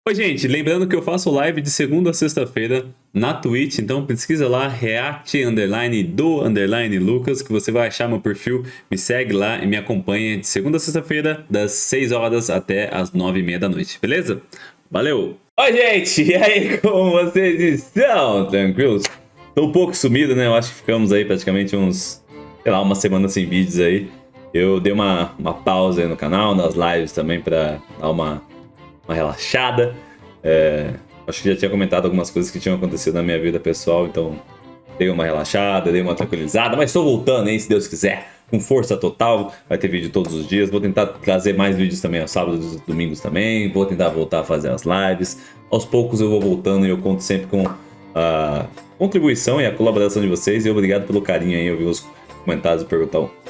Oi, gente, lembrando que eu faço live de segunda a sexta-feira na Twitch, então pesquisa lá, react_do_lucas, que você vai achar meu perfil, me segue lá e me acompanha de segunda a sexta-feira, das 6 horas até as 9h30 da noite, beleza? Valeu! Oi, gente, e aí, como vocês estão? Tranquilos? Tô um pouco sumido, né? Eu acho que ficamos aí praticamente uma semana sem vídeos aí. Eu dei uma pausa aí no canal, nas lives também, pra dar uma relaxada. Acho que já tinha comentado algumas coisas que tinham acontecido na minha vida pessoal, então dei uma relaxada, dei uma tranquilizada, mas estou voltando, hein, se Deus quiser, com força total. Vai ter vídeo todos os dias, vou tentar trazer mais vídeos também aos sábados e domingos também, vou tentar voltar a fazer as lives. Aos poucos eu vou voltando e eu conto sempre com a contribuição e a colaboração de vocês, e obrigado pelo carinho aí. Eu vi os comentários o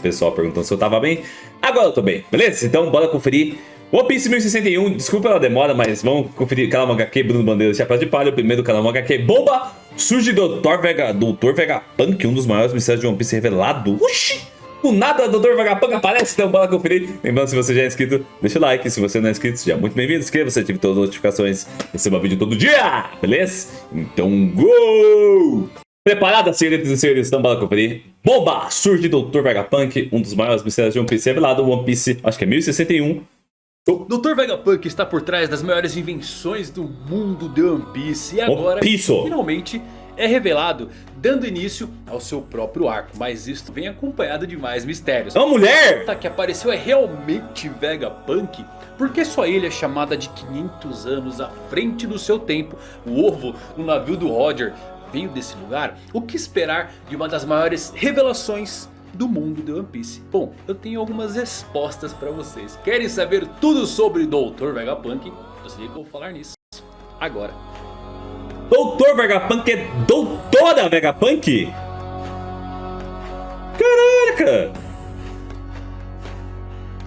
pessoal perguntando se eu tava bem. Agora eu tô bem, beleza? Então bora conferir One Piece 1061, desculpa pela demora, mas vamos conferir canal HQ, Bruno Bandeira, Chapéu de Palha, o primeiro canal HQ, bomba! Surge Dr. Vegapunk, um dos maiores mistérios de One Piece revelado. Oxi! Do nada, Dr. Vegapunk aparece, então bora conferir. Lembrando, se você já é inscrito, deixa o like, se você não é inscrito, seja muito bem-vindo, inscreva-se, ative todas as notificações, receba vídeo todo dia, beleza? Então, go! Preparada, senhoritas e senhores, então bora conferir. Bomba! Surge Dr. Vegapunk, um dos maiores mistérios de One Piece revelado, One Piece, acho que é 1061. Dr. Vegapunk está por trás das maiores invenções do mundo de One Piece. E agora, finalmente, é revelado, dando início ao seu próprio arco. Mas isto vem acompanhado de mais mistérios. É uma mulher! A que apareceu é realmente Vegapunk? Porque sua ilha é chamada de 500 anos à frente do seu tempo? O ovo no navio do Roger veio desse lugar? O que esperar de uma das maiores revelações do mundo de One Piece? Bom, eu tenho algumas respostas pra vocês. Querem saber tudo sobre Dr. Vegapunk? Eu sei que eu vou falar nisso agora. Dr. Vegapunk é Doutora Vegapunk? Caraca!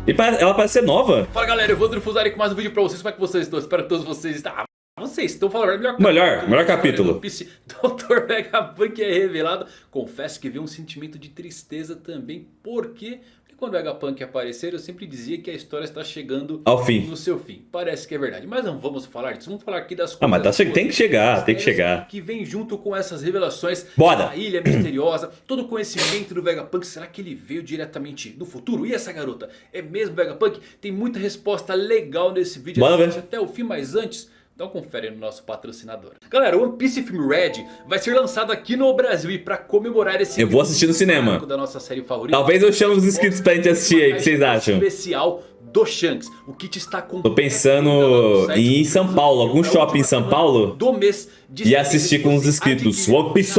E ela parece ser nova. Fala, galera, eu vou Fusari com mais um vídeo pra vocês. Como é que vocês estão? Espero que todos vocês estão... Vocês estão falando melhor capítulo. Dr. Vegapunk é revelado. Confesso que veio um sentimento de tristeza também. Porque quando o Vegapunk aparecer, eu sempre dizia que a história está chegando ao fim, no seu fim. Parece que é verdade, mas não vamos falar disso. Vamos falar aqui das coisas. Mas tem que chegar, Que vem junto com essas revelações. Bora! A ilha misteriosa, todo o conhecimento do Vegapunk. Será que ele veio diretamente do futuro? E essa garota? É mesmo Vegapunk? Tem muita resposta legal nesse vídeo. Bora ver até o fim, mas antes... então confere no nosso patrocinador. Galera, o One Piece Film Red vai ser lançado aqui no Brasil. E pra comemorar esse... eu vou assistir no cinema. Da nossa série favorita. Talvez eu chame os inscritos pra gente assistir aí. O que vocês acham? Especial do Shanks. O kit está com... tô pensando em ir em São Paulo. Algum shopping em São Paulo. Do mês e assistir com os inscritos. One Piece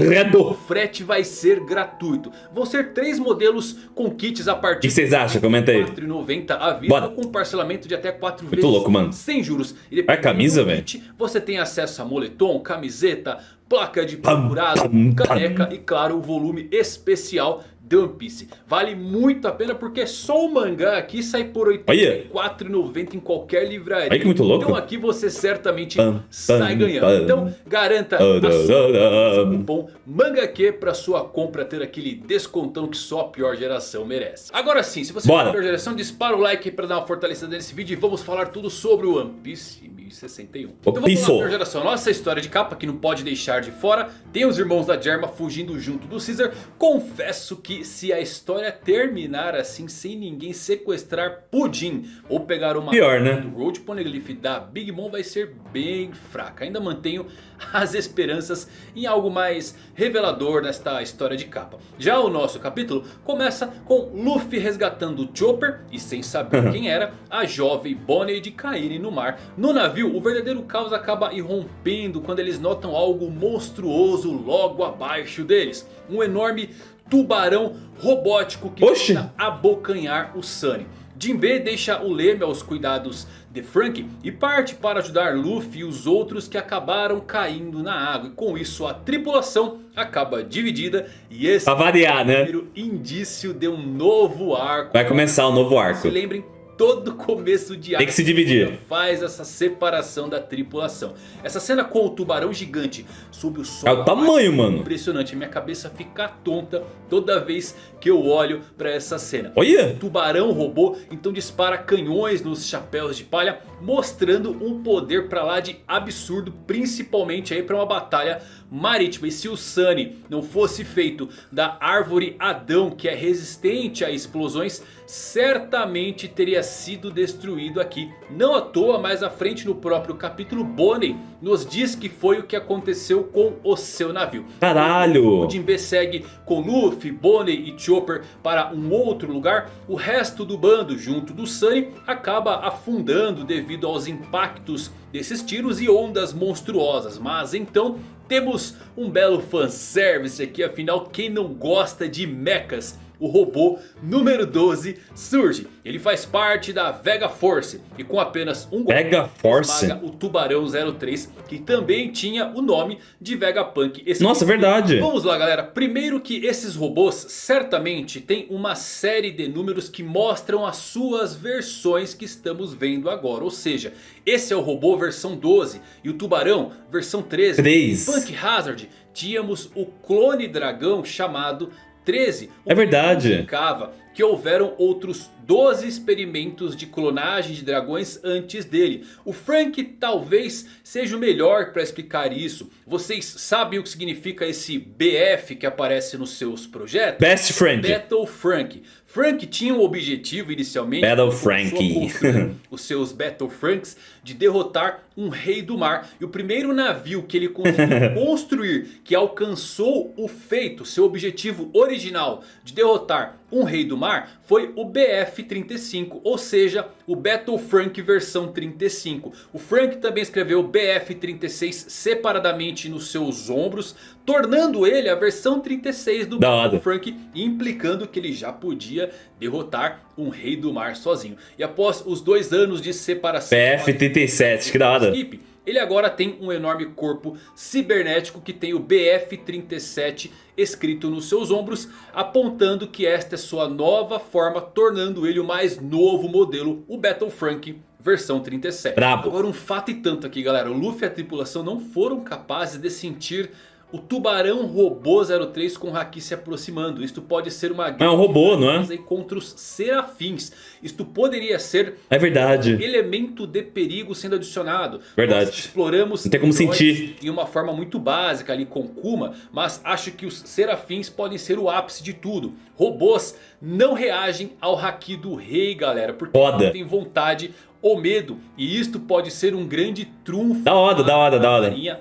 Redo. O frete vai ser gratuito. Vão ser 3 modelos com kits a partir... o que vocês acham? Comenta aí. R$ 4,90 à vista, com parcelamento de até 4 vezes. Muito louco, mano. Sem juros. E vai camisa, velho. Você tem acesso a moletom, camiseta, placa de procurado, caneca e claro, o volume especial de One Piece. Vale muito a pena porque só o mangá aqui sai por R$ 84,90 em qualquer livraria. Olha que muito louco. Então aqui você certamente sai ganhando. Então garanta o cupom MANGAQ para sua compra ter aquele descontão que só a pior geração merece. Agora sim, se você for a pior geração, dispara o like para dar uma fortalecida nesse vídeo. E vamos falar tudo sobre o One Piece 1061. Então vamos lá, pior geração. Nossa história de capa que não pode deixar de fora. Tem os irmãos da Germa fugindo junto do Caesar. Confesso que se a história terminar assim, sem ninguém sequestrar Pudim ou pegar uma do Road Poneglyph da Big Mom, vai ser bem fraca. Ainda mantenho as esperanças em algo mais revelador nesta história de capa. Já o nosso capítulo começa com Luffy resgatando Chopper e, sem saber quem era, a jovem Bonnie de caírem no mar. No navio, o verdadeiro caos acaba irrompendo quando eles notam algo monstruoso logo abaixo deles. Um enorme tubarão robótico que tenta abocanhar o Sunny. Jinbe deixa o leme aos cuidados de Franky e parte para ajudar Luffy e os outros que acabaram caindo na água. E com isso a tripulação acaba dividida e esse pra variar, é o primeiro indício de um novo arco. Vai começar um novo arco. Se lembrem, todo começo de arco tem que se dividir. faz essa separação da tripulação. Essa cena com o tubarão gigante sob o sol. É o tamanho, mano. Impressionante. Minha cabeça fica tonta toda vez que eu olho pra essa cena. Olha! O tubarão robô então dispara canhões nos chapéus de palha, mostrando um poder pra lá de absurdo, principalmente aí pra uma batalha marítima. E se o Sunny não fosse feito da árvore Adão, que é resistente a explosões, certamente teria sido destruído aqui. Não à toa, mais à frente no próprio capítulo, Bonnie nos diz que foi o que aconteceu com o seu navio. Caralho! O Jinbe segue com Luffy, Bonnie e Chopper para um outro lugar. O resto do bando, junto do Sunny, acaba afundando devido aos impactos desses tiros e ondas monstruosas. Mas então temos um belo fanservice aqui, afinal quem não gosta de mechas? O robô número 12 surge. Ele faz parte da Vega Force e com apenas um golpe Vega Force? esmaga o Tubarão 03, que também tinha o nome de Vegapunk. Nossa, verdade. Vamos lá, galera. Primeiro que esses robôs certamente têm uma série de números que mostram as suas versões que estamos vendo agora. Ou seja, esse é o robô versão 12 e o Tubarão versão 13. 3. Punk Hazard tínhamos o clone dragão chamado 13. É verdade. Indicava que houveram outros 12 experimentos de clonagem de dragões antes dele. O Frank talvez seja o melhor para explicar isso. Vocês sabem o que significa esse BF que aparece nos seus projetos? Best Friend. Battle Frank. Frank tinha o objetivo inicialmente, Battle Frankie, os seus Battle Franks, de derrotar um rei do mar. E o primeiro navio que ele conseguiu construir, que alcançou o feito, seu objetivo original de derrotar um rei do mar, foi o BF-35, ou seja, o Battle Frank versão 35. O Frank também escreveu BF-36 separadamente nos seus ombros, tornando ele a versão 36 do Battle Frank, implicando que ele já podia derrotar um rei do mar sozinho. E após os 2 anos de separação, BF-37, que da hora. Ele agora tem um enorme corpo cibernético que tem o BF-37 escrito nos seus ombros, apontando que esta é sua nova forma, tornando ele o mais novo modelo, o Battle Frank versão 37. Brabo. Agora um fato e tanto aqui, galera. O Luffy e a tripulação não foram capazes de sentir o Tubarão Robô 03 com Haki se aproximando. Isto pode ser uma guerra robô, não é? Contra os serafins. Isto poderia ser verdade. Um elemento de perigo sendo adicionado. Verdade. Nós exploramos não tem como sentir em uma forma muito básica ali com Kuma, mas acho que os serafins podem ser o ápice de tudo. Robôs não reagem ao Haki do rei, galera, porque não tem vontade ou medo. E isto pode ser um grande trunfo da hora.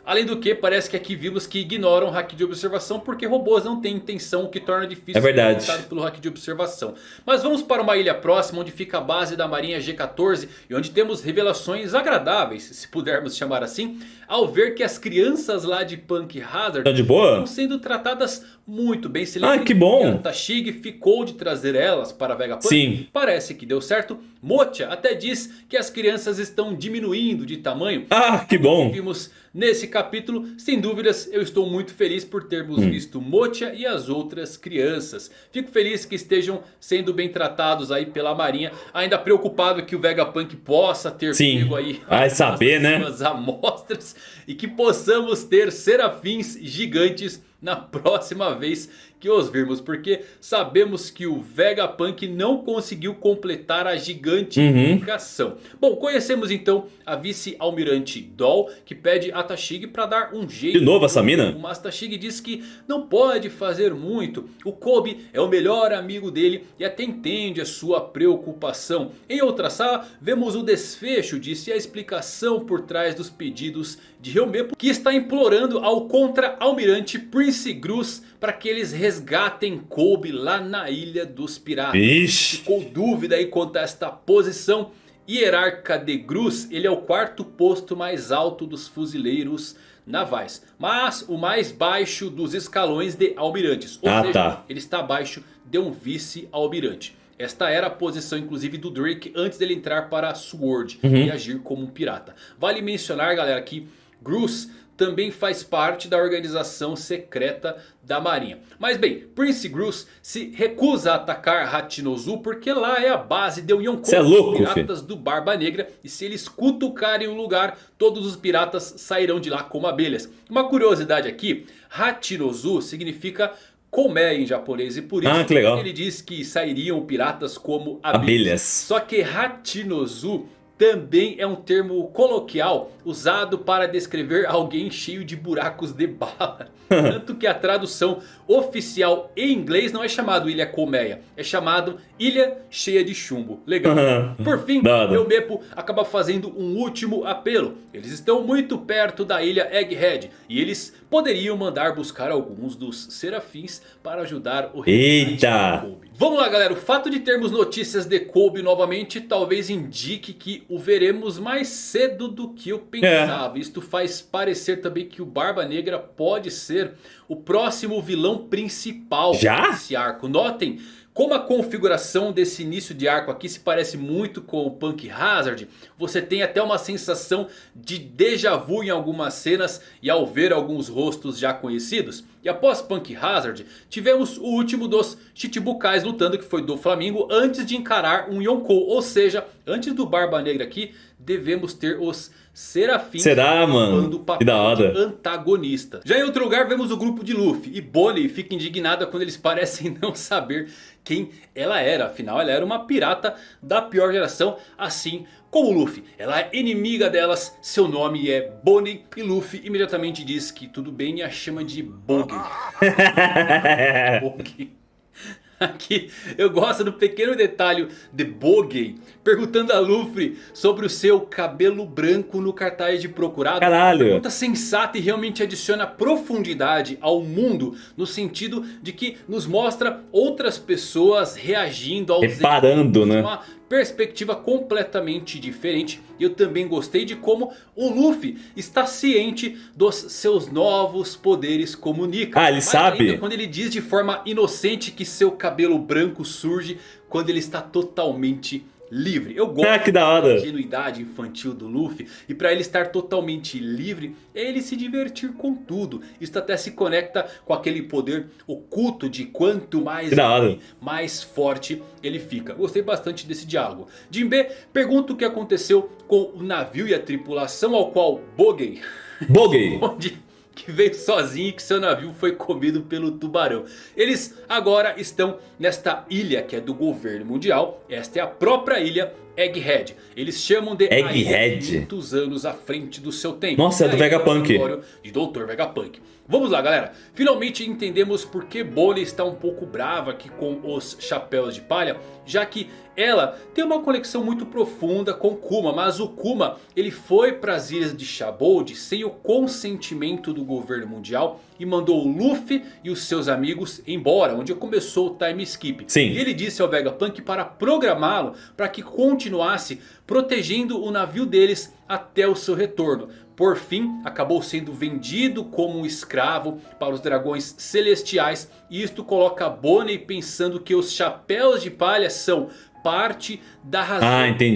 Além do que, parece que aqui vimos que ignoram o Haki de observação, porque robôs não têm intenção, o que torna difícil ser derrotado pelo Haki de observação. Mas vamos para uma ilha próxima, onde fica a base da marinha G14 e onde temos revelações agradáveis, se pudermos chamar assim, ao ver que as crianças lá de Punk Hazard estão sendo tratadas muito bem. Se que bom! A Tashigi ficou de trazer elas para a Vegapunk. Sim. Parece que deu certo. Mocha até diz que as crianças estão diminuindo de tamanho. Que bom! Vimos nesse capítulo, sem dúvidas, eu estou muito feliz por termos visto Mocha e as outras crianças. Fico feliz que estejam sendo bem tratados aí pela marinha. Ainda preocupado que o Vegapunk possa ter pego aí vai saber, né? As amostras e que possamos ter serafins gigantes na próxima vez que os virmos, porque sabemos que o Vegapunk não conseguiu completar a gigantificação. Bom, conhecemos então a vice-almirante Doll, que pede a Tashigi para dar um jeito. De novo essa mina? Mas Tashigi diz que não pode fazer muito. O Kobe é o melhor amigo dele e até entende a sua preocupação. Em outra sala, vemos o desfecho disso e a explicação por trás dos pedidos de Helmepo, que está implorando ao contra-almirante Prince Gruz para que eles resgatem Kobe lá na Ilha dos Piratas. Ficou dúvida aí quanto a esta posição. Hierarca de Gruz, ele é o 4º posto mais alto dos fuzileiros navais, mas o mais baixo dos escalões de almirantes. Ou seja, ele está abaixo de um vice-almirante. Esta era a posição inclusive do Drake antes dele entrar para a Sword e agir como um pirata. Vale mencionar, galera, que Gruz também faz parte da organização secreta da marinha. Mas bem, Prince Groose se recusa a atacar Hachinozu porque lá é a base de Yonkou, louco, os piratas do Barba Negra. E se eles cutucarem o lugar, todos os piratas sairão de lá como abelhas. Uma curiosidade aqui, Hachinozu significa colmeia em japonês, e por isso ele diz que sairiam piratas como abelhas. Só que Hachinozu também é um termo coloquial usado para descrever alguém cheio de buracos de bala. Tanto que a tradução oficial em inglês não é chamado Ilha Colmeia, é chamado Ilha Cheia de Chumbo. Legal. Por fim, Helmeppo acaba fazendo um último apelo. Eles estão muito perto da ilha Egghead e eles poderiam mandar buscar alguns dos serafins para ajudar o rei de Kobe. Vamos lá, galera, o fato de termos notícias de Kobe novamente talvez indique que o veremos mais cedo do que eu pensava. Isto faz parecer também que o Barba Negra pode ser o próximo vilão principal desse arco. Notem como a configuração desse início de arco aqui se parece muito com o Punk Hazard. Você tem até uma sensação de déjà vu em algumas cenas e ao ver alguns rostos já conhecidos. E após Punk Hazard, tivemos o último dos Chichibukais lutando, que foi do Flamingo, antes de encarar um Yonkou. Ou seja, antes do Barba Negra aqui, devemos ter os serafins ocupando o papel de antagonista. Já em outro lugar vemos o grupo de Luffy. E Bonnie fica indignada quando eles parecem não saber quem ela era. Afinal, ela era uma pirata da pior geração, assim como Luffy. Ela é inimiga delas, seu nome é Bonnie. E Luffy imediatamente diz que tudo bem e a chama de Bogey. Bogey. Aqui eu gosto do pequeno detalhe de Bogey perguntando a Luffy sobre o seu cabelo branco no cartaz de procurado. Pergunta sensata e realmente adiciona profundidade ao mundo, no sentido de que nos mostra outras pessoas reagindo aos reparando, né? Uma perspectiva completamente diferente. E eu também gostei de como o Luffy está ciente dos seus novos poderes como Nika. Ele sabe? Ainda quando ele diz de forma inocente que seu cabelo branco surge quando ele está totalmente livre. Eu gosto da ingenuidade infantil do Luffy. E para ele estar totalmente livre é ele se divertir com tudo. Isso até se conecta com aquele poder oculto de quanto mais mais forte ele fica. Gostei bastante desse diálogo. Jinbe pergunta o que aconteceu com o navio e a tripulação, ao qual Bogey que veio sozinho e que seu navio foi comido pelo tubarão. Eles agora estão nesta ilha que é do governo mundial. Esta é a própria ilha Egghead. Eles chamam de Egghead, muitos anos à frente do seu tempo. Nossa, é do Vegapunk. De Dr. Vegapunk. Vamos lá, galera. Finalmente entendemos por que Bonnie está um pouco brava aqui com os Chapéus de Palha, já que ela tem uma conexão muito profunda com Kuma. Mas o Kuma, ele foi para as ilhas de Shabold sem o consentimento do governo mundial e mandou o Luffy e os seus amigos embora, onde começou o time skip. E ele disse ao Vegapunk para programá-lo para que continuasse protegendo o navio deles até o seu retorno. Por fim, acabou sendo vendido como um escravo para os dragões celestiais. E isto coloca Bonnie pensando que os Chapéus de Palha são parte da razão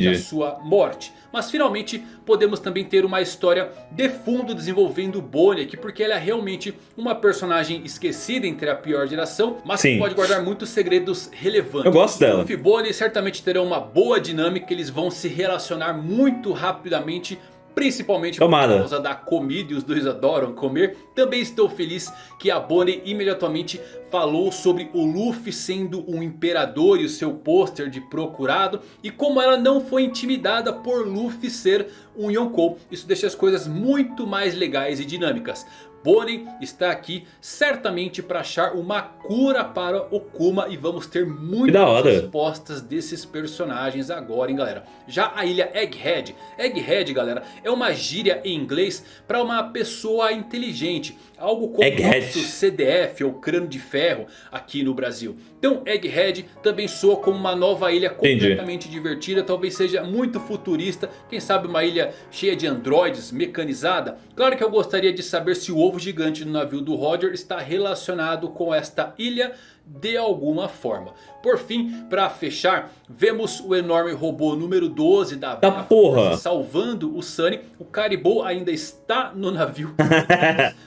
da sua morte. Mas finalmente podemos também ter uma história de fundo desenvolvendo Bonnie aqui, porque ela é realmente uma personagem esquecida entre a pior geração, mas que pode guardar muitos segredos relevantes. Eu gosto dela. Luffy e Bonnie certamente terão uma boa dinâmica, eles vão se relacionar muito rapidamente, principalmente por causa da comida, e os dois adoram comer. Também estou feliz que a Bonnie imediatamente falou sobre o Luffy sendo um imperador e o seu pôster de procurado, e como ela não foi intimidada por Luffy ser um Yonkou. Isso deixa as coisas muito mais legais e dinâmicas. Bonnie está aqui certamente para achar uma cura para o Kuma. E vamos ter muitas respostas desses personagens agora, hein, galera. Já a ilha Egghead. Egghead, galera, é uma gíria em inglês para uma pessoa inteligente. Algo como o nosso CDF ou crânio de ferro aqui no Brasil. Então Egghead também soa como uma nova ilha completamente divertida. Talvez seja muito futurista. Quem sabe uma ilha área cheia de androides, mecanizada. Claro que eu gostaria de saber se o ovo gigante no navio do Roger está relacionado com esta ilha de alguma forma. Por fim, para fechar, vemos o enorme robô número 12 da porra salvando o Sunny. O Caribou ainda está no navio.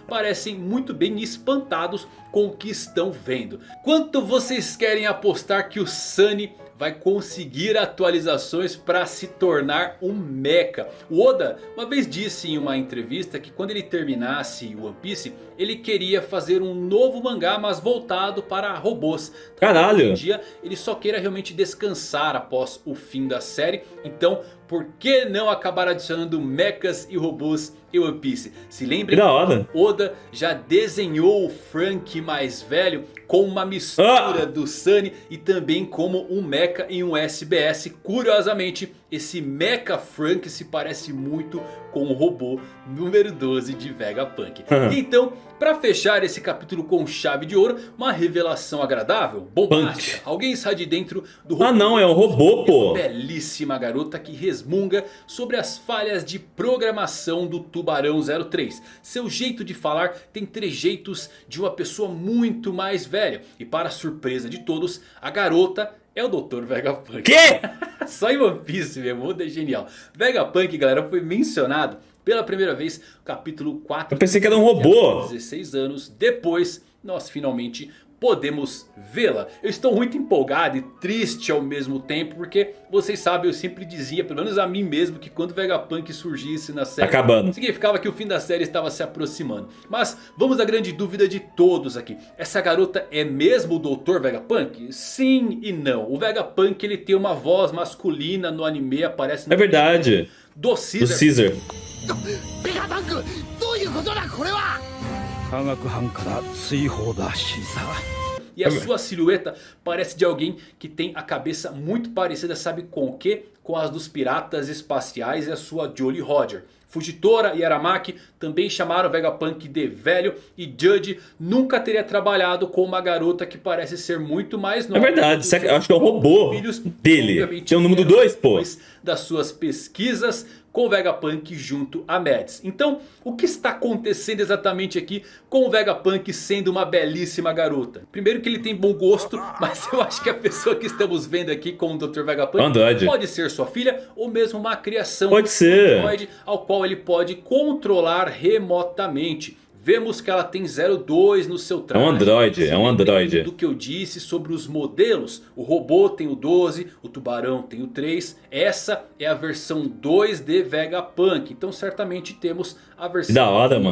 Parecem muito bem espantados com o que estão vendo. Quanto vocês querem apostar que o Sunny vai conseguir atualizações para se tornar um mecha? O Oda uma vez disse em uma entrevista que quando ele terminasse One Piece, ele queria fazer um novo mangá, mas voltado para robôs. Caralho! Hoje em dia ele só queira realmente descansar após o fim da série. Então por que não acabar adicionando mechas e robôs em One Piece? Se lembrem, Oda já desenhou o Franky mais velho com uma mistura do Sunny e também como um mecha em um SBS. Curiosamente, esse mecha Franky se parece muito com o robô número 12 de Vegapunk. Então, para fechar esse capítulo com chave de ouro, uma revelação agradável, bombástica. Alguém está de dentro do robô. Ah não, é um robô, pô. Belíssima garota que resmunga sobre as falhas de programação do Tubarão 03. Seu jeito de falar tem trejeitos de uma pessoa muito mais velha. E para surpresa de todos, a garota é o Dr. Vegapunk. Quê? Só em One Piece mesmo, é genial. Vegapunk, galera, foi mencionado pela primeira vez no capítulo 4. Eu pensei que era um robô. 16 anos depois, nós finalmente podemos vê-la. Eu estou muito empolgado e triste ao mesmo tempo, porque vocês sabem, eu sempre dizia, pelo menos a mim mesmo, que quando Vegapunk surgisse na série, significava que o fim da série estava se aproximando. Mas vamos à grande dúvida de todos aqui. Essa garota é mesmo o Dr. Vegapunk? Sim e não. O Vegapunk, ele tem uma voz masculina no anime, aparece no verdade. Do Caesar. E a sua silhueta parece de alguém que tem a cabeça muito parecida, sabe com o quê? Com as dos piratas espaciais e a sua Jolly Roger. Fujitora e Aramaki também chamaram Vegapunk de velho. E Judge nunca teria trabalhado com uma garota que parece ser muito mais nova. É verdade, eu acho que é o robô dele. Tem o número 2, pô. Das suas pesquisas com o Vegapunk junto a Mads. Então, o que está acontecendo exatamente aqui com o Vegapunk sendo uma belíssima garota? Primeiro que ele tem bom gosto, mas eu acho que a pessoa que estamos vendo aqui com o Dr. Vegapunk pode ser sua filha ou mesmo uma criação androide ao qual ele pode controlar remotamente. Vemos que ela tem 02 no seu traje. É um androide. Do que eu disse sobre os modelos. O robô tem o 12, o tubarão tem o 3. Essa é a versão 2 de Vegapunk. Então certamente temos a versão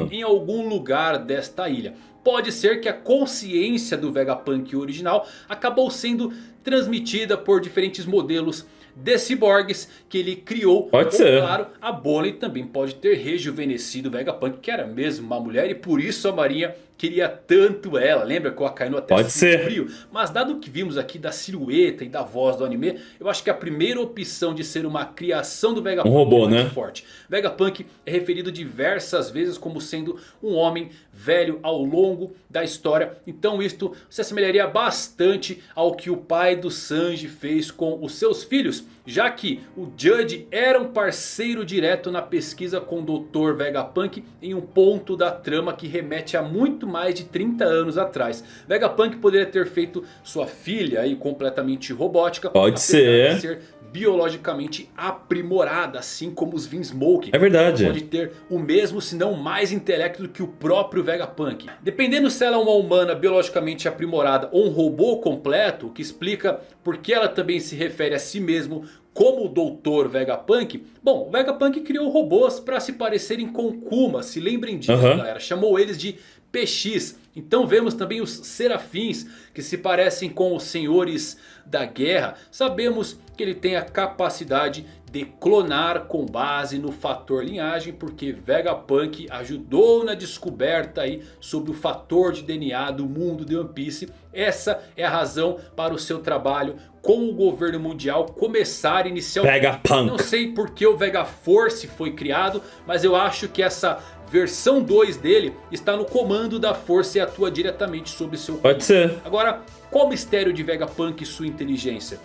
em algum lugar desta ilha. Pode ser que a consciência do Vegapunk original acabou sendo transmitida por diferentes modelos de ciborgues que ele criou. Pode ser. Claro, a Bonnie também pode ter rejuvenescido o Vegapunk, que era mesmo uma mulher, e por isso a marinha queria tanto ela. Lembra que o Akainu até frio? Mas dado o que vimos aqui da silhueta e da voz do anime, eu acho que a primeira opção de ser uma criação do Vegapunk robô, é muito forte. Vegapunk é referido diversas vezes como sendo um homem velho ao longo da história. Então isto se assemelharia bastante ao que o pai do Sanji fez com os seus filhos, já que o Judge era um parceiro direto na pesquisa com o Dr. Vegapunk em um ponto da trama que remete a muito mais de 30 anos atrás. Vegapunk poderia ter feito sua filha aí completamente robótica. Pode ser biologicamente aprimorada, assim como os Vinsmoke. É verdade. Pode ter o mesmo, se não mais intelecto do que o próprio Vegapunk. Dependendo se ela é uma humana biologicamente aprimorada ou um robô completo, o que explica por que ela também se refere a si mesmo como o Dr. Vegapunk. Bom, o Vegapunk criou robôs para se parecerem com Kuma. Se lembrem disso, galera. Chamou eles de PX. Então vemos também os serafins que se parecem com os senhores da guerra. Sabemos que ele tem a capacidade de clonar com base no fator linhagem, porque Vegapunk ajudou na descoberta aí sobre o fator de DNA do mundo de One Piece. Essa é a razão para o seu trabalho com o governo mundial começar inicialmente. Vegapunk. Não sei por que o Vegaforce foi criado, mas eu acho que essa versão 2 dele está no comando da força e atua diretamente sobre seu corpo. Pode ser. Agora, qual o mistério de Vegapunk e sua inteligência?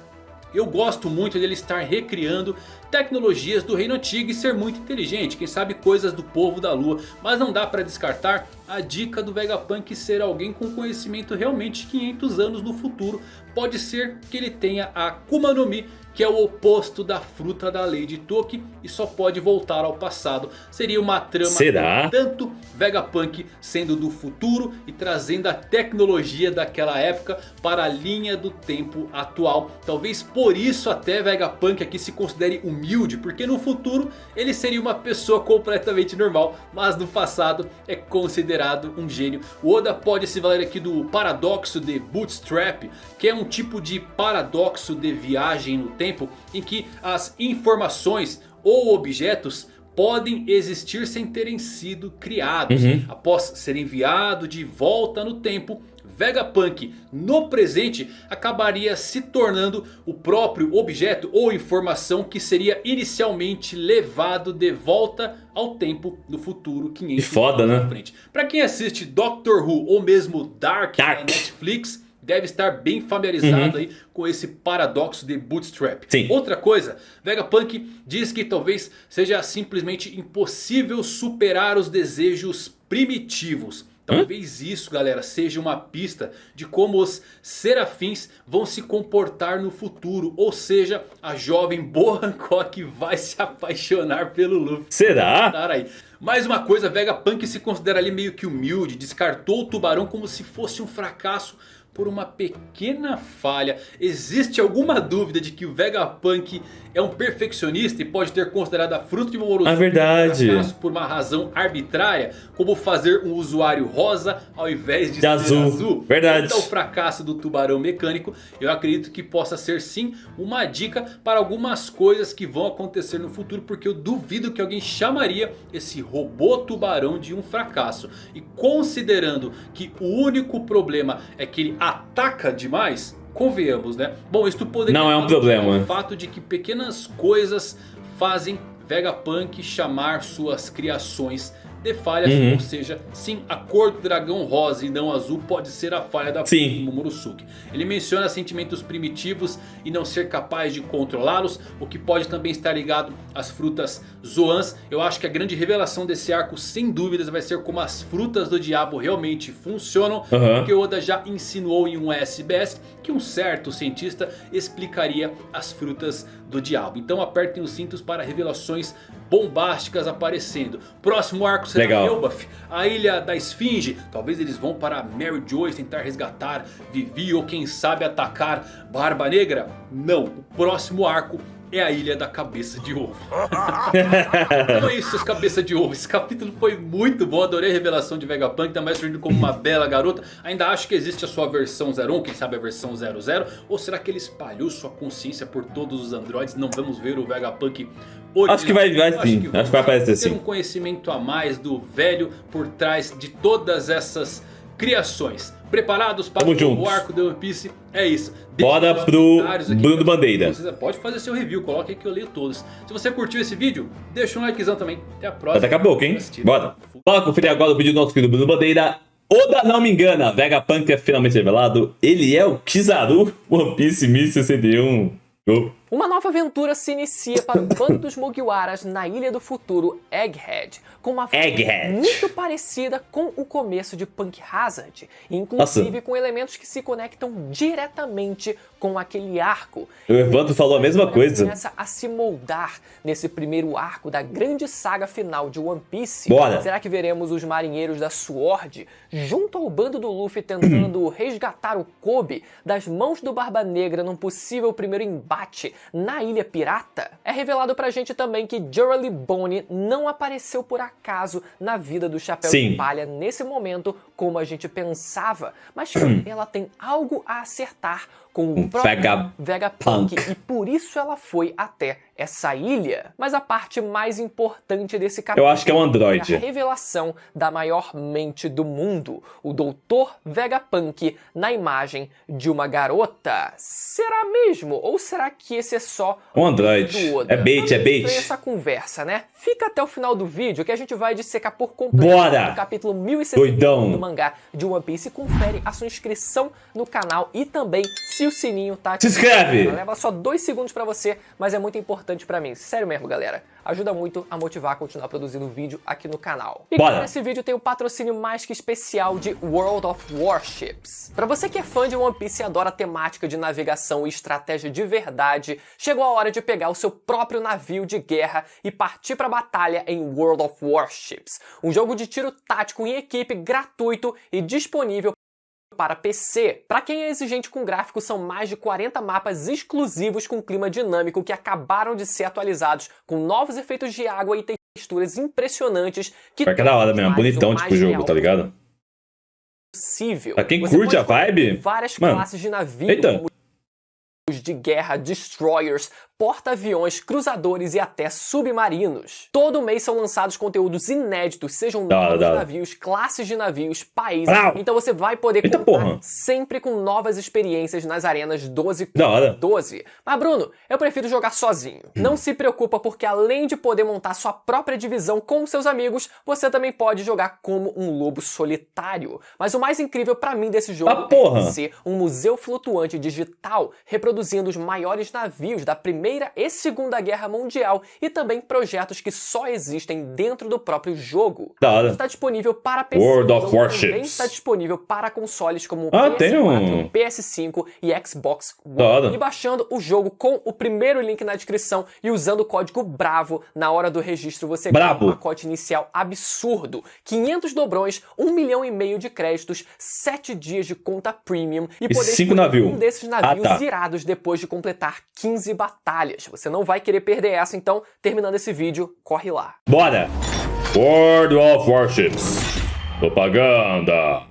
Eu gosto muito dele estar recriando tecnologias do reino antigo e ser muito inteligente. Quem sabe coisas do povo da lua. Mas não dá para descartar a dica do Vegapunk ser alguém com conhecimento realmente de 500 anos no futuro. Pode ser que ele tenha a Akuma no Mi, que é o oposto da fruta da Lady Toki e só pode voltar ao passado. Seria uma trama tanto Vegapunk sendo do futuro e trazendo a tecnologia daquela época para a linha do tempo atual. Talvez por isso até Vegapunk aqui se considere humilde, porque no futuro ele seria uma pessoa completamente normal, mas no passado é considerado um gênio. O Oda pode se valer aqui do paradoxo de Bootstrap, que é um tipo de paradoxo de viagem no tempo, em que as informações ou objetos podem existir sem terem sido criados. Após ser enviado de volta no tempo, Vegapunk no presente acabaria se tornando o próprio objeto ou informação que seria inicialmente levado de volta ao tempo no futuro 500 anos na frente. Para quem assiste Doctor Who ou mesmo Dark na Netflix, deve estar bem familiarizado aí com esse paradoxo de Bootstrap. Outra coisa, Vegapunk diz que talvez seja simplesmente impossível superar os desejos primitivos. Talvez isso, galera, seja uma pista de como os serafins vão se comportar no futuro. Ou seja, a jovem Boa Hancock vai se apaixonar pelo Luffy. Será? Mais uma coisa, Vegapunk se considera ali meio que humilde. Descartou o tubarão como se fosse um fracasso por uma pequena falha. Existe alguma dúvida de que o Vegapunk é um perfeccionista e pode ter considerado a fruta de Momonosuke um fracasso por uma razão arbitrária, como fazer um usuário rosa ao invés de ser azul? Verdade. Então o fracasso do tubarão mecânico, eu acredito que possa ser sim uma dica para algumas coisas que vão acontecer no futuro, porque eu duvido que alguém chamaria esse robô tubarão de um fracasso. E considerando que o único problema é que ele ataca demais, convenhamos, né? Bom, isso poderia não é um problema. O fato de que pequenas coisas fazem Vegapunk chamar suas criações de falhas. Ou seja, sim, a cor do dragão rosa e não azul pode ser a falha da fruta do Momonosuke. Ele menciona sentimentos primitivos e não ser capaz de controlá-los, o que pode também estar ligado às frutas Zoans. Eu acho que a grande revelação desse arco, sem dúvidas, vai ser como as frutas do diabo realmente funcionam. Porque Oda já insinuou em um SBS que um certo cientista explicaria as frutas do diabo. Então apertem os cintos para revelações bombásticas aparecendo. Próximo arco será Elbaf, a ilha da Esfinge. Talvez eles vão para Mary Joyce tentar resgatar Vivi, ou quem sabe atacar Barba Negra. Não, o próximo arco é a ilha da cabeça de ovo. Então é isso, seus cabeça de ovo. Esse capítulo foi muito bom. Adorei a revelação de Vegapunk, também surgindo como uma bela garota. Ainda acho que existe a sua versão 01, quem sabe a versão 00. Ou será que ele espalhou sua consciência por todos os androides? Não vamos ver o Vegapunk original. Acho que vai sim, acho que vai aparecer sim. Ter um conhecimento a mais do velho por trás de todas essas criações. Preparados para o arco do One Piece? É isso. Bora pro Bruno Bandeira. Você pode fazer seu review, coloque aí que eu leio todos. Se você curtiu esse vídeo, deixa um likezão também. Até a próxima. Daqui a pouco, hein? Bora. Bora conferir agora o vídeo do nosso querido Bruno Bandeira. Oda não me engana, Vegapunk é finalmente revelado. Ele é o Kizaru One Piece 1061. Uma nova aventura se inicia para o bando dos Mugiwaras na Ilha do Futuro Egghead, com uma forma muito parecida com o começo de Punk Hazard, inclusive com elementos que se conectam diretamente com aquele arco. O Evandro falou a mesma coisa. Começa a se moldar nesse primeiro arco da grande saga final de One Piece. Bora. Será que veremos os marinheiros da Sword junto ao bando do Luffy tentando resgatar o Kobe das mãos do Barba Negra num possível primeiro embate na Ilha Pirata? É revelado pra gente também que Jorah Bone não apareceu por acaso na vida do Chapéu de Palha nesse momento como a gente pensava, mas que ela tem algo a acertar com o próprio Vegapunk e por isso ela foi até essa ilha. Mas a parte mais importante desse capítulo eu acho que é um androide. é a revelação da maior mente do mundo, o Dr. Vegapunk na imagem de uma garota. Será mesmo? Ou será que esse é só um androide? É bait, é bait. Essa conversa, né? Fica até o final do vídeo que a gente vai dissecar por completo Bora! o capítulo 1071 do mangá de One Piece. Confere a sua inscrição no canal e também se o sininho tá aqui. Se inscreve! Leva só 2 segundos pra você, mas é muito importante pra mim. Sério mesmo, galera. Ajuda muito a motivar a continuar produzindo vídeo aqui no canal. E bora! Nesse vídeo tem o patrocínio mais que especial de World of Warships. Pra você que é fã de One Piece e adora a temática de navegação e estratégia de verdade, chegou a hora de pegar o seu próprio navio de guerra e partir pra batalha em World of Warships. Um jogo de tiro tático em equipe gratuito e disponível para PC. Para quem é exigente com gráficos, são mais de 40 mapas exclusivos com clima dinâmico que acabaram de ser atualizados com novos efeitos de água e texturas impressionantes que vai que é da hora mesmo, bonitão tipo o jogo, tá ligado? Possível. Pra quem curte a vibe, várias mano, classes de navio, eita, como de guerra, destroyers, porta-aviões, cruzadores e até submarinos. Todo mês são lançados conteúdos inéditos, sejam novos navios, classes de navios, países. Então você vai poder contar sempre com novas experiências nas arenas 12 contra 12. Mas Bruno, eu prefiro jogar sozinho. Não se preocupa, porque além de poder montar sua própria divisão com seus amigos, você também pode jogar como um lobo solitário. Mas o mais incrível pra mim desse jogo é ser um museu flutuante digital, reproduzindo os maiores navios da Primeira e Segunda Guerra Mundial e também projetos que só existem dentro do próprio jogo. Está disponível para PC, World of Warships. Também está disponível para consoles como PS4, PS5 e Xbox One. E baixando o jogo com o primeiro link na descrição e usando o código BRAVO na hora do registro, você ganha um pacote inicial absurdo. 500 dobrões, 1,5 milhão de créditos, 7 dias de conta premium e poder escolher um desses navios irados depois de completar 15 batalhas. Você não vai querer perder essa, então, terminando esse vídeo, corre lá. Bora! World of Warships. Propaganda.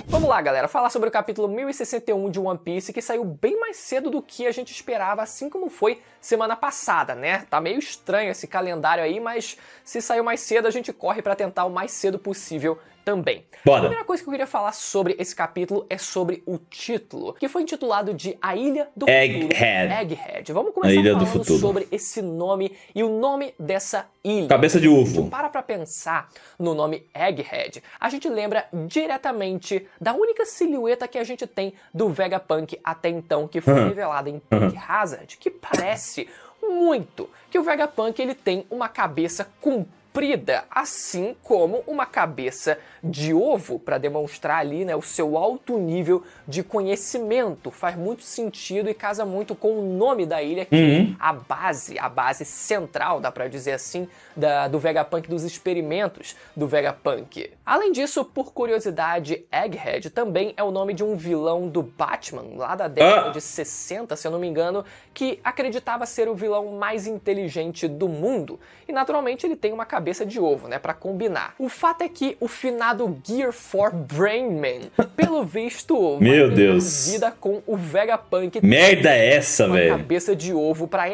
Vamos lá, galera, falar sobre o capítulo 1061 de One Piece, que saiu bem mais cedo do que a gente esperava, assim como foi semana passada, né? Tá meio estranho esse calendário aí, mas se saiu mais cedo, a gente corre pra tentar o mais cedo possível também. Bora. A primeira coisa que eu queria falar sobre esse capítulo é sobre o título, que foi intitulado de A Ilha do Futuro. Egghead. Vamos começar falando sobre esse nome e o nome dessa ilha. Cabeça de ovo. Pra pensar no nome Egghead, a gente lembra diretamente da única silhueta que a gente tem do Vegapunk até então, que foi revelada em Punk Hazard, que parece muito que o Vegapunk ele tem uma cabeça comprida, assim como uma cabeça de ovo, para demonstrar ali, né, o seu alto nível de conhecimento. Faz muito sentido e casa muito com o nome da ilha, que é a base central, dá pra dizer assim, do Vegapunk, dos experimentos do Vegapunk. Além disso, por curiosidade, Egghead também é o nome de um vilão do Batman, lá da década de 60, se eu não me engano, que acreditava ser o vilão mais inteligente do mundo. E naturalmente ele tem uma cabeça de ovo, né, pra combinar. O fato é que o finado Gear 4 Brainman, pelo visto, meu Deus, vida com o Vegapunk. Merda é essa, velho? Uma cabeça de ovo pra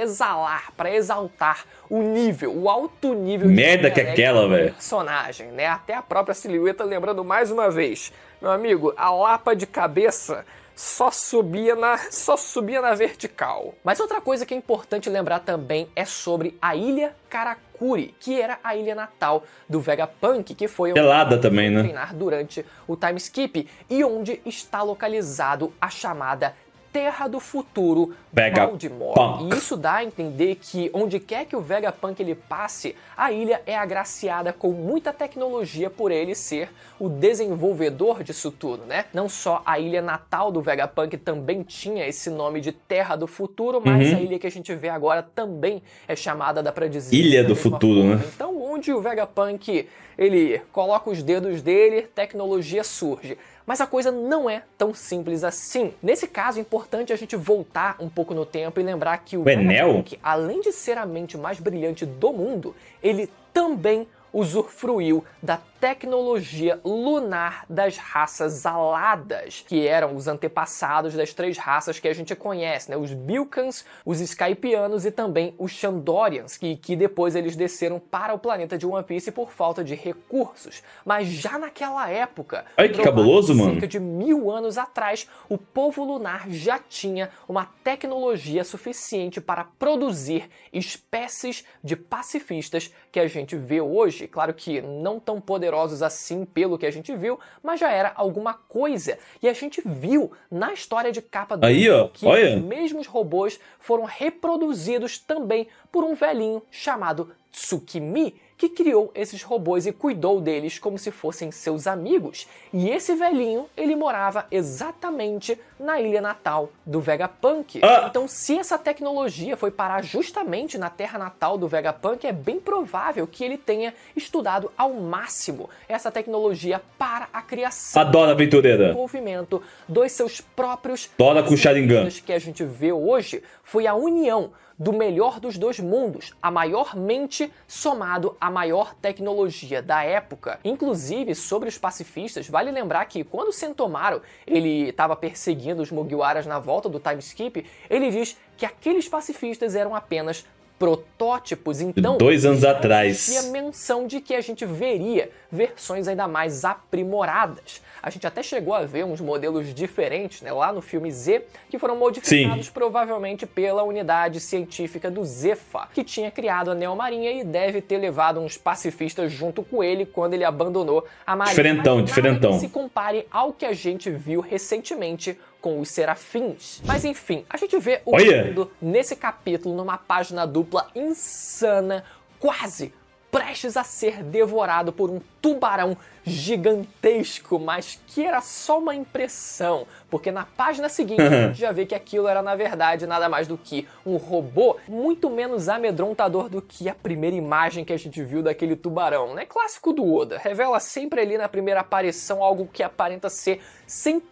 exaltar o nível, o alto nível merda de que é aquela, velho, personagem, né? Até a própria silhueta lembrando mais uma vez, meu amigo, a lapa de cabeça só subia na vertical. Mas outra coisa que é importante lembrar também é sobre a Ilha Karakuri, que era a ilha natal do Vegapunk, que foi pelada também, né, treinar durante o time skip, e onde está localizado a chamada Terra do Futuro Baltimore. E isso dá a entender que onde quer que o Vegapunk ele passe, a ilha é agraciada com muita tecnologia por ele ser o desenvolvedor disso tudo, né? Não só a ilha natal do Vegapunk também tinha esse nome de Terra do Futuro, mas a ilha que a gente vê agora também é chamada, dá pra dizer, Ilha do Futuro, né? Então, onde o Vegapunk ele coloca os dedos dele, tecnologia surge. Mas a coisa não é tão simples assim. Nesse caso, é importante a gente voltar um pouco no tempo e lembrar que o Vegapunk, além de ser a mente mais brilhante do mundo, ele também usufruiu da tecnologia lunar das raças aladas, que eram os antepassados das 3 raças que a gente conhece, né? Os Bilkans, os Skypianos e também os Shandorians, que depois eles desceram para o planeta de One Piece por falta de recursos. Mas já naquela época, ai, que cabuloso, mano. cerca de 1000 anos atrás, o povo lunar já tinha uma tecnologia suficiente para produzir espécies de pacifistas que a gente vê hoje. Claro que não tão poderosos assim pelo que a gente viu, mas já era alguma coisa. E a gente viu na história de capa do livro que os mesmos robôs foram reproduzidos também por um velhinho chamado Tsukimi, que criou esses robôs e cuidou deles como se fossem seus amigos. E esse velhinho, ele morava exatamente na ilha natal do Vegapunk. Então, se essa tecnologia foi parar justamente na terra natal do Vegapunk, é bem provável que ele tenha estudado ao máximo essa tecnologia para a criação Adoro aventureira. e desenvolvimento dos seus próprios Dora com Sharingan. que a gente vê hoje foi a união do melhor dos 2 mundos, a maior mente somado à maior tecnologia da época. Inclusive, sobre os pacifistas, vale lembrar que quando o Sentomaru ele estava perseguindo os Mugiwaras na volta do time skip, ele diz que aqueles pacifistas eram apenas protótipos. Então, 2 anos atrás, tinha menção de que a gente veria versões ainda mais aprimoradas. A gente até chegou a ver uns modelos diferentes, né, lá no filme Z, que foram modificados provavelmente pela unidade científica do Zephyr, que tinha criado a Neomarinha e deve ter levado uns pacifistas junto com ele quando ele abandonou a Marinha. Diferentão. Que se compare ao que a gente viu recentemente com os Serafins. Mas enfim, a gente vê o mundo nesse capítulo numa página dupla insana, quase prestes a ser devorado por um tubarão gigantesco, mas que era só uma impressão, porque na página seguinte a gente já vê que aquilo era na verdade nada mais do que um robô muito menos amedrontador do que a primeira imagem que a gente viu daquele tubarão, né? Clássico do Oda, revela sempre ali na primeira aparição algo que aparenta ser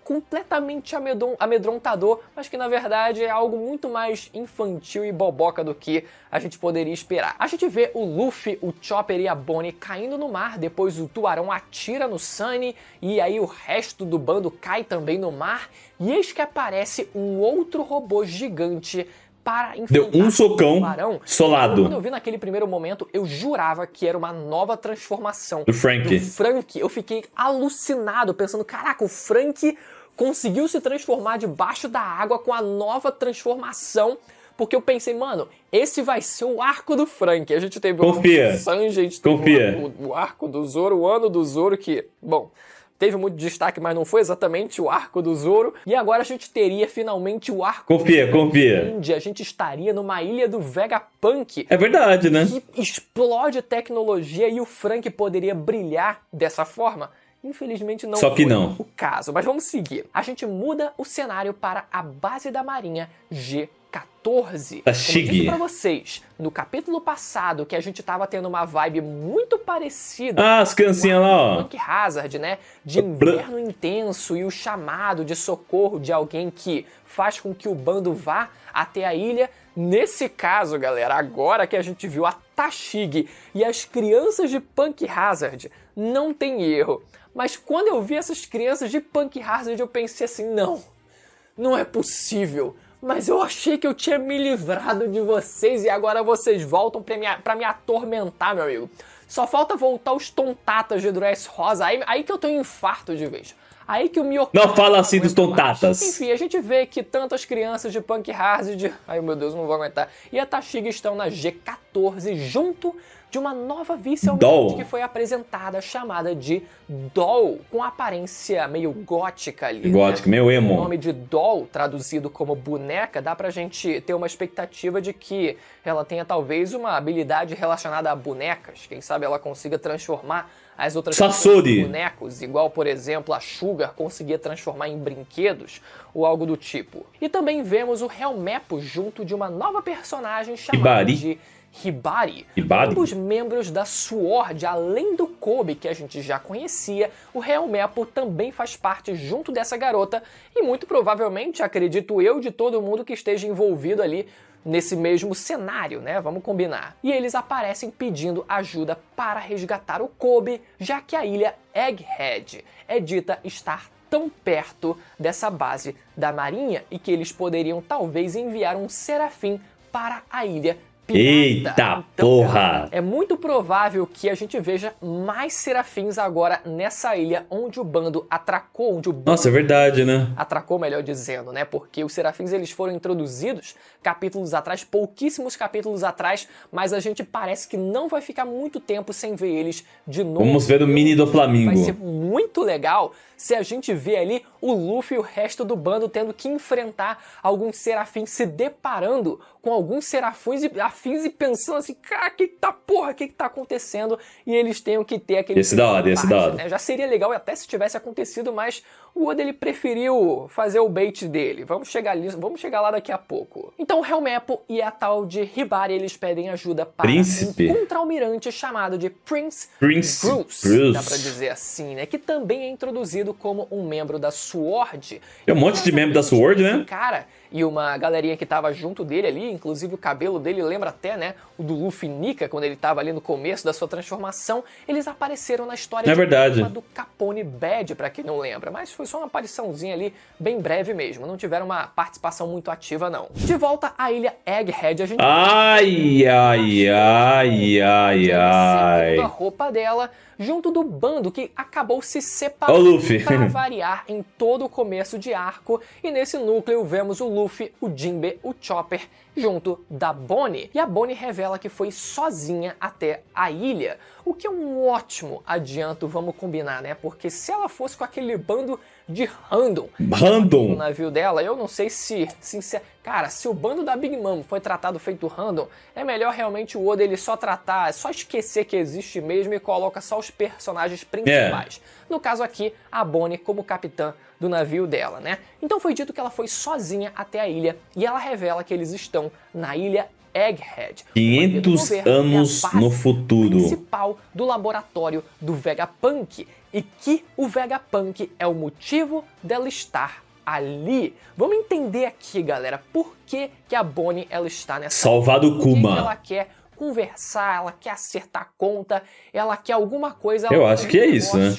completamente amedrontador, mas que na verdade é algo muito mais infantil e boboca do que a gente poderia esperar. A gente vê o Luffy, o Chopper e a Bonnie caindo no mar, depois o tubarão atira no Sunny e aí o resto do bando cai também no mar, e eis que aparece um outro robô gigante para enfrentar deu um socão o tubarão. solado. Quando eu vi naquele primeiro momento, eu jurava que era uma nova transformação do Franky. Eu fiquei alucinado, pensando, caraca, o Franky conseguiu se transformar debaixo da água com a nova transformação. Porque eu pensei, mano, esse vai ser o arco do Franky. A gente teve o Sanji, a gente teve o arco do Zoro, o ano do Zoro, que, bom, teve muito destaque, mas não foi exatamente o arco do Zoro. E agora a gente teria finalmente o arco do Sanji. A gente estaria numa ilha do Vegapunk. É verdade, né? Que explode tecnologia e o Franky poderia brilhar dessa forma. Infelizmente não foi o caso, mas vamos seguir. A gente muda o cenário para a base da Marinha G14. Como eu disse pra vocês, no capítulo passado, que a gente tava tendo uma vibe muito parecida as criancinhas lá, ó. Punk Hazard, né? De inverno intenso e o chamado de socorro de alguém que faz com que o bando vá até a ilha. Nesse caso, galera, agora que a gente viu a Tashigi e as crianças de Punk Hazard, não tem erro. Mas quando eu vi essas crianças de Punk Hazard, eu pensei assim, não é possível. Mas eu achei que eu tinha me livrado de vocês e agora vocês voltam pra me atormentar, meu amigo. Só falta voltar os tontatas de Dressrosa, aí que eu tenho um infarto de vez. Aí que o Miyokata... Não fala assim dos tontatas. Enfim, a gente vê que tantas crianças de Punk Hazard... Ai, meu Deus, não vou aguentar. E a Tashigi estão na G14 junto de uma nova vice-almirante que foi apresentada, chamada de Doll, com aparência meio gótica ali. Gótica, meio emo. O nome de Doll, traduzido como boneca, dá pra gente ter uma expectativa de que ela tenha talvez uma habilidade relacionada a bonecas. Quem sabe ela consiga transformar as outras Sasori em bonecos, igual, por exemplo, a Sugar conseguia transformar em brinquedos ou algo do tipo. E também vemos o Helmepo junto de uma nova personagem chamada de Hibari. Ambos membros da SWORD, além do Kobe, que a gente já conhecia, o Helmepo também faz parte junto dessa garota e muito provavelmente, acredito eu, de todo mundo que esteja envolvido ali nesse mesmo cenário, né? Vamos combinar. E eles aparecem pedindo ajuda para resgatar o Kobe, já que a ilha Egghead é dita estar tão perto dessa base da marinha e que eles poderiam talvez enviar um serafim para a ilha pirata. Eita então, porra! É muito provável que a gente veja mais serafins agora nessa ilha onde o bando atracou, onde o bando... Nossa, é verdade, né? Atracou, melhor dizendo, né? Porque os serafins eles foram introduzidos capítulos atrás, pouquíssimos capítulos atrás, mas a gente parece que não vai ficar muito tempo sem ver eles de novo. Vamos ver o mini do Flamengo. Vai ser muito legal se a gente vê ali o Luffy e o resto do bando tendo que enfrentar alguns serafins, se deparando com alguns serafins e afins e pensando assim, cara, que tá acontecendo? E eles tenham que ter aquele... Esse da hora, né? Já seria legal até se tivesse acontecido, mas o Oda ele preferiu fazer o bait dele. Vamos chegar lá daqui a pouco. Então o Helmeppo e a tal de Hibari eles pedem ajuda para Príncipe. um contra-almirante chamado de Prince Bruce, dá pra dizer assim, né? Que também é introduzido como um membro da SWORD. Tem um monte de membro da SWORD, né? Cara, e uma galerinha que tava junto dele ali, inclusive o cabelo dele lembra até, né, o do Luffy Nika, quando ele tava ali no começo da sua transformação. Eles apareceram na história do Capone Bad, pra quem não lembra, mas foi só uma apariçãozinha ali, bem breve mesmo, não tiveram uma participação muito ativa não. De volta à ilha Egghead, a gente... Ai. a roupa dela, junto do bando que acabou se separando Luffy. para variar em todo o começo de arco. E nesse núcleo vemos o Luffy, o Jinbe, o Chopper junto da Bonnie. E a Bonnie revela que foi sozinha até a ilha, o que é um ótimo adianto, vamos combinar, né? Porque se ela fosse com aquele bando de random no navio dela, eu não sei se cara, se o bando da Big Mom foi tratado feito random, é melhor realmente o Oda ele só esquecer que existe mesmo e coloca só os personagens principais. No caso aqui, a Bonnie como capitã do navio dela, né? Então foi dito que ela foi sozinha até a ilha e ela revela que eles estão na ilha Egghead. 500 anos no futuro. Principal do laboratório do Vegapunk e que o Vegapunk é o motivo dela estar ali. Vamos entender aqui, galera, por que a Bonnie ela está nessa... Salvado o Kuma. Ela quer conversar, ela quer acertar a conta, ela quer alguma coisa... Eu acho que é isso, né?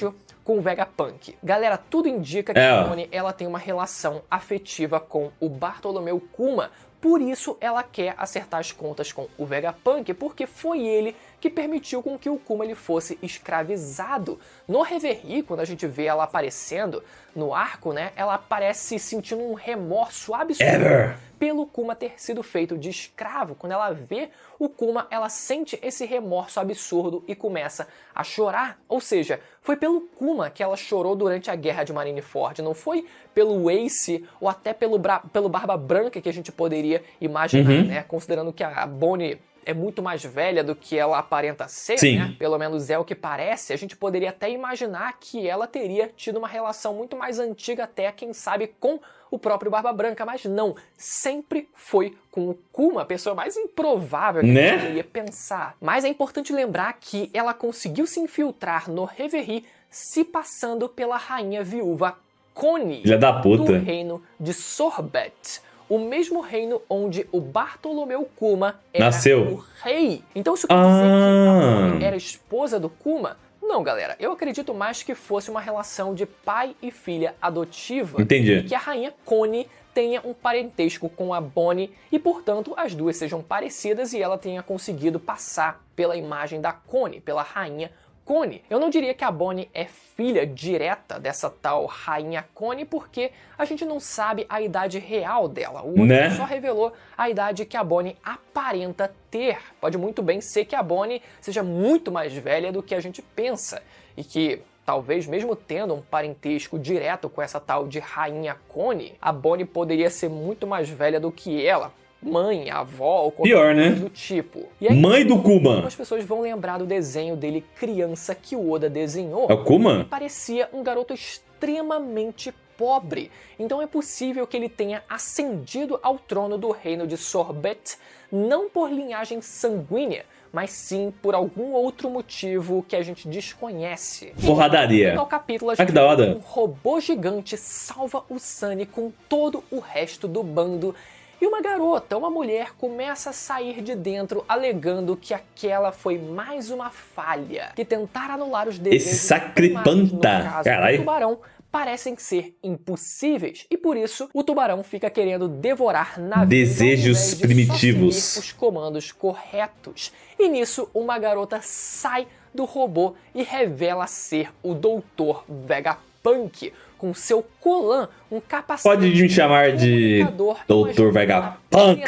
Com o Vegapunk. Galera, tudo indica que a Bonnie ela tem uma relação afetiva com o Bartolomeu Kuma. Por isso ela quer acertar as contas com o Vegapunk, porque foi ele que permitiu com que o Kuma ele fosse escravizado. No Reverie, quando a gente vê ela aparecendo no arco, né, ela aparece sentindo um remorso absurdo pelo Kuma ter sido feito de escravo. Quando ela vê o Kuma, ela sente esse remorso absurdo e começa a chorar. Ou seja, foi pelo Kuma que ela chorou durante a Guerra de Marineford, não foi pelo Ace ou até pelo Barba Branca que a gente poderia imaginar, né? Considerando que a Bonnie é muito mais velha do que ela aparenta ser, né? Pelo menos é o que parece. A gente poderia até imaginar que ela teria tido uma relação muito mais antiga até, quem sabe, com o próprio Barba Branca, mas não. Sempre foi com o Kuma, a pessoa mais improvável que a gente poderia pensar. Mas é importante lembrar que ela conseguiu se infiltrar no Reverie se passando pela rainha viúva Connie, filha da puta, do reino de Sorbet. O mesmo reino onde o Bartolomeu Kuma era o rei. Então isso quer dizer que a Bonnie era esposa do Kuma? Não, galera. Eu acredito mais que fosse uma relação de pai e filha adotiva. Entendi. E que a rainha Connie tenha um parentesco com a Bonnie e, portanto, as duas sejam parecidas e ela tenha conseguido passar pela imagem da Connie, pela rainha Connie. Eu não diria que a Bonnie é filha direta dessa tal rainha Connie, porque a gente não sabe a idade real dela. O Oda só revelou a idade que a Bonnie aparenta ter. Pode muito bem ser que a Bonnie seja muito mais velha do que a gente pensa e que talvez mesmo tendo um parentesco direto com essa tal de rainha Connie, a Bonnie poderia ser muito mais velha do que ela. Mãe, avó ou qualquer coisa do tipo. E aí, mãe do Kuma. As pessoas vão lembrar do desenho dele criança que o Oda desenhou. É o Kuma? E parecia um garoto extremamente pobre. Então é possível que ele tenha ascendido ao trono do reino de Sorbet, não por linhagem sanguínea, mas sim por algum outro motivo que a gente desconhece. Porradaria. No capítulo, a gente um robô gigante salva o Sunny com todo o resto do bando. E uma garota, uma mulher, começa a sair de dentro alegando que aquela foi mais uma falha, que tentar anular os desejos Esse sacripanta, do tubarão parecem ser impossíveis e por isso o tubarão fica querendo devorar na desejos primitivos, só seguir os comandos corretos. E nisso uma garota sai do robô e revela ser o Dr. Vegapunk, com seu colã, um capacete... Pode me chamar de Dr. Vegapunk.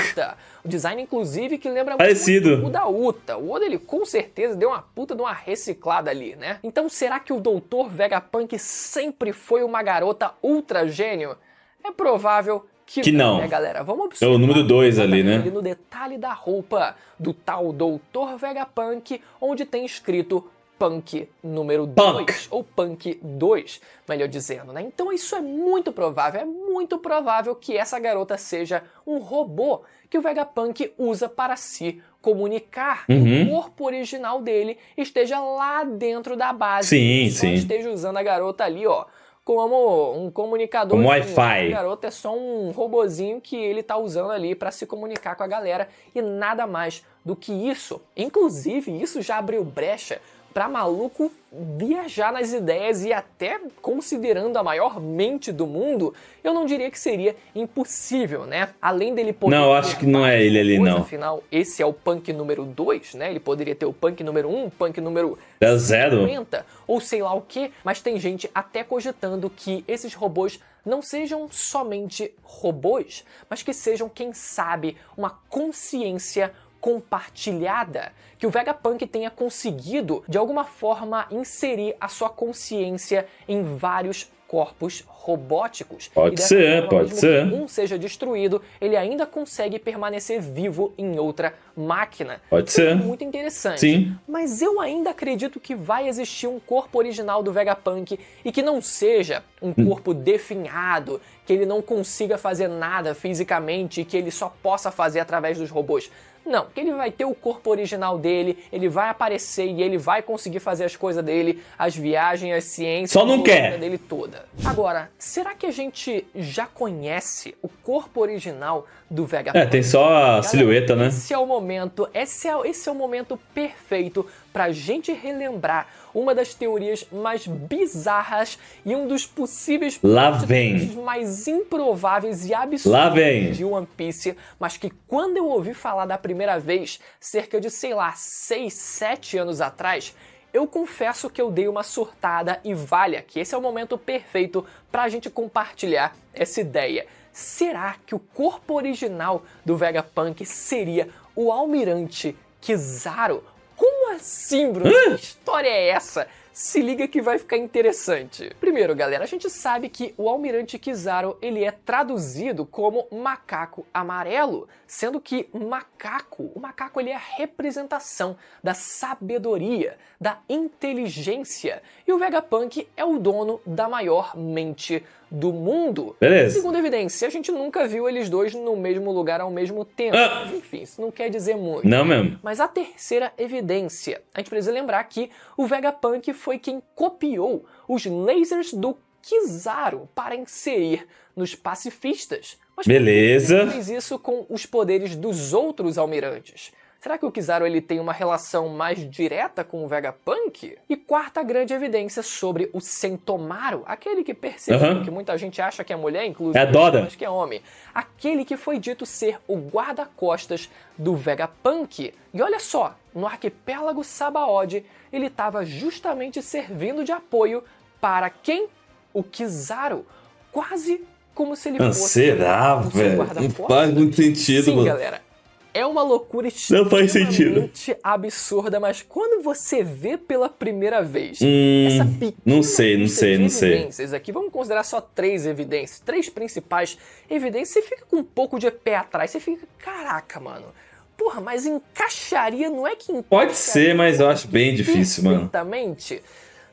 O design, inclusive, que lembra parecido muito o da Uta. O Oda, ele com certeza deu uma puta de uma reciclada ali, né? Então, será que o Dr. Vegapunk sempre foi uma garota ultra gênio? É provável que não, né, galera? Vamos observar é o número 2 ali, né? No detalhe da roupa do tal Dr. Vegapunk, onde tem escrito Punk número 2, ou Punk 2, melhor dizendo, né? Então isso é muito provável que essa garota seja um robô que o Vegapunk usa para se comunicar. O corpo original dele esteja lá dentro da base. Sim. Esteja usando a garota ali, ó, como um comunicador. Como Wi-Fi. A garota é só um robozinho que ele tá usando ali para se comunicar com a galera e nada mais do que isso. Inclusive, isso já abriu brecha pra maluco viajar nas ideias e até considerando a maior mente do mundo, eu não diria que seria impossível, né? Além dele poder... Não, eu acho que não é ele ali, não. Afinal, esse é o Punk número 2, né? Ele poderia ter o Punk número 1, Punk número 50, ou sei lá o que, mas tem gente até cogitando que esses robôs não sejam somente robôs, mas que sejam, quem sabe, uma consciência compartilhada, que o Vegapunk tenha conseguido de alguma forma inserir a sua consciência em vários corpos robóticos. Pode ser. Que um seja destruído, ele ainda consegue permanecer vivo em outra máquina. Pode ser. Muito interessante. Sim. Mas eu ainda acredito que vai existir um corpo original do Vegapunk e que não seja um corpo definhado, que ele não consiga fazer nada fisicamente e que ele só possa fazer através dos robôs. Não, que ele vai ter o corpo original dele, ele vai aparecer e ele vai conseguir fazer as coisas dele, as viagens, as ciências... Só não quer! ...dele toda. Agora, será que a gente já conhece o corpo original do Vegapunk? Tem só a silhueta, né? Esse é o momento perfeito pra gente relembrar uma das teorias mais bizarras e um dos possíveis mais improváveis e absurdos de One Piece, mas que quando eu ouvi falar da primeira vez, cerca de, 6, 7 anos atrás, eu confesso que eu dei uma surtada e valha que esse é o momento perfeito pra gente compartilhar essa ideia. Será que o corpo original do Vegapunk seria o Almirante Kizaru? Como assim, Bruno? Que história é essa? Se liga que vai ficar interessante. Primeiro, galera, a gente sabe que o Almirante Kizaru, ele é traduzido como macaco amarelo, sendo que o macaco ele é a representação da sabedoria, da inteligência, e o Vegapunk é o dono da maior mente do mundo. Beleza. Segundo evidência, a gente nunca viu eles dois no mesmo lugar ao mesmo tempo. Mas, enfim, isso não quer dizer muito. Não mesmo. Mas a terceira evidência, a gente precisa lembrar que o Vegapunk foi quem copiou os lasers do Kizaru para inserir nos pacifistas. Mas beleza. Ele fez isso com os poderes dos outros almirantes. Será que o Kizaru ele tem uma relação mais direta com o Vegapunk? E quarta grande evidência sobre o Sentomaru, aquele que percebeu que muita gente acha que é mulher, inclusive, mas que é homem. Aquele que foi dito ser o guarda-costas do Vegapunk. E olha só, no arquipélago Sabaody, ele estava justamente servindo de apoio para quem? O Kizaru. Quase como se ele fosse... Será, velho? Não faz muito sentido, mano. Sim, galera. É uma loucura extremamente absurda, mas quando você vê pela primeira vez essa pequena não sei. evidências aqui, vamos considerar só 3 evidências, 3 principais evidências, você fica com um pouco de pé atrás, você fica, caraca, mano, porra, mas encaixaria, não é que encaixaria? Pode ser, mas eu acho bem difícil, mano. Perfeitamente.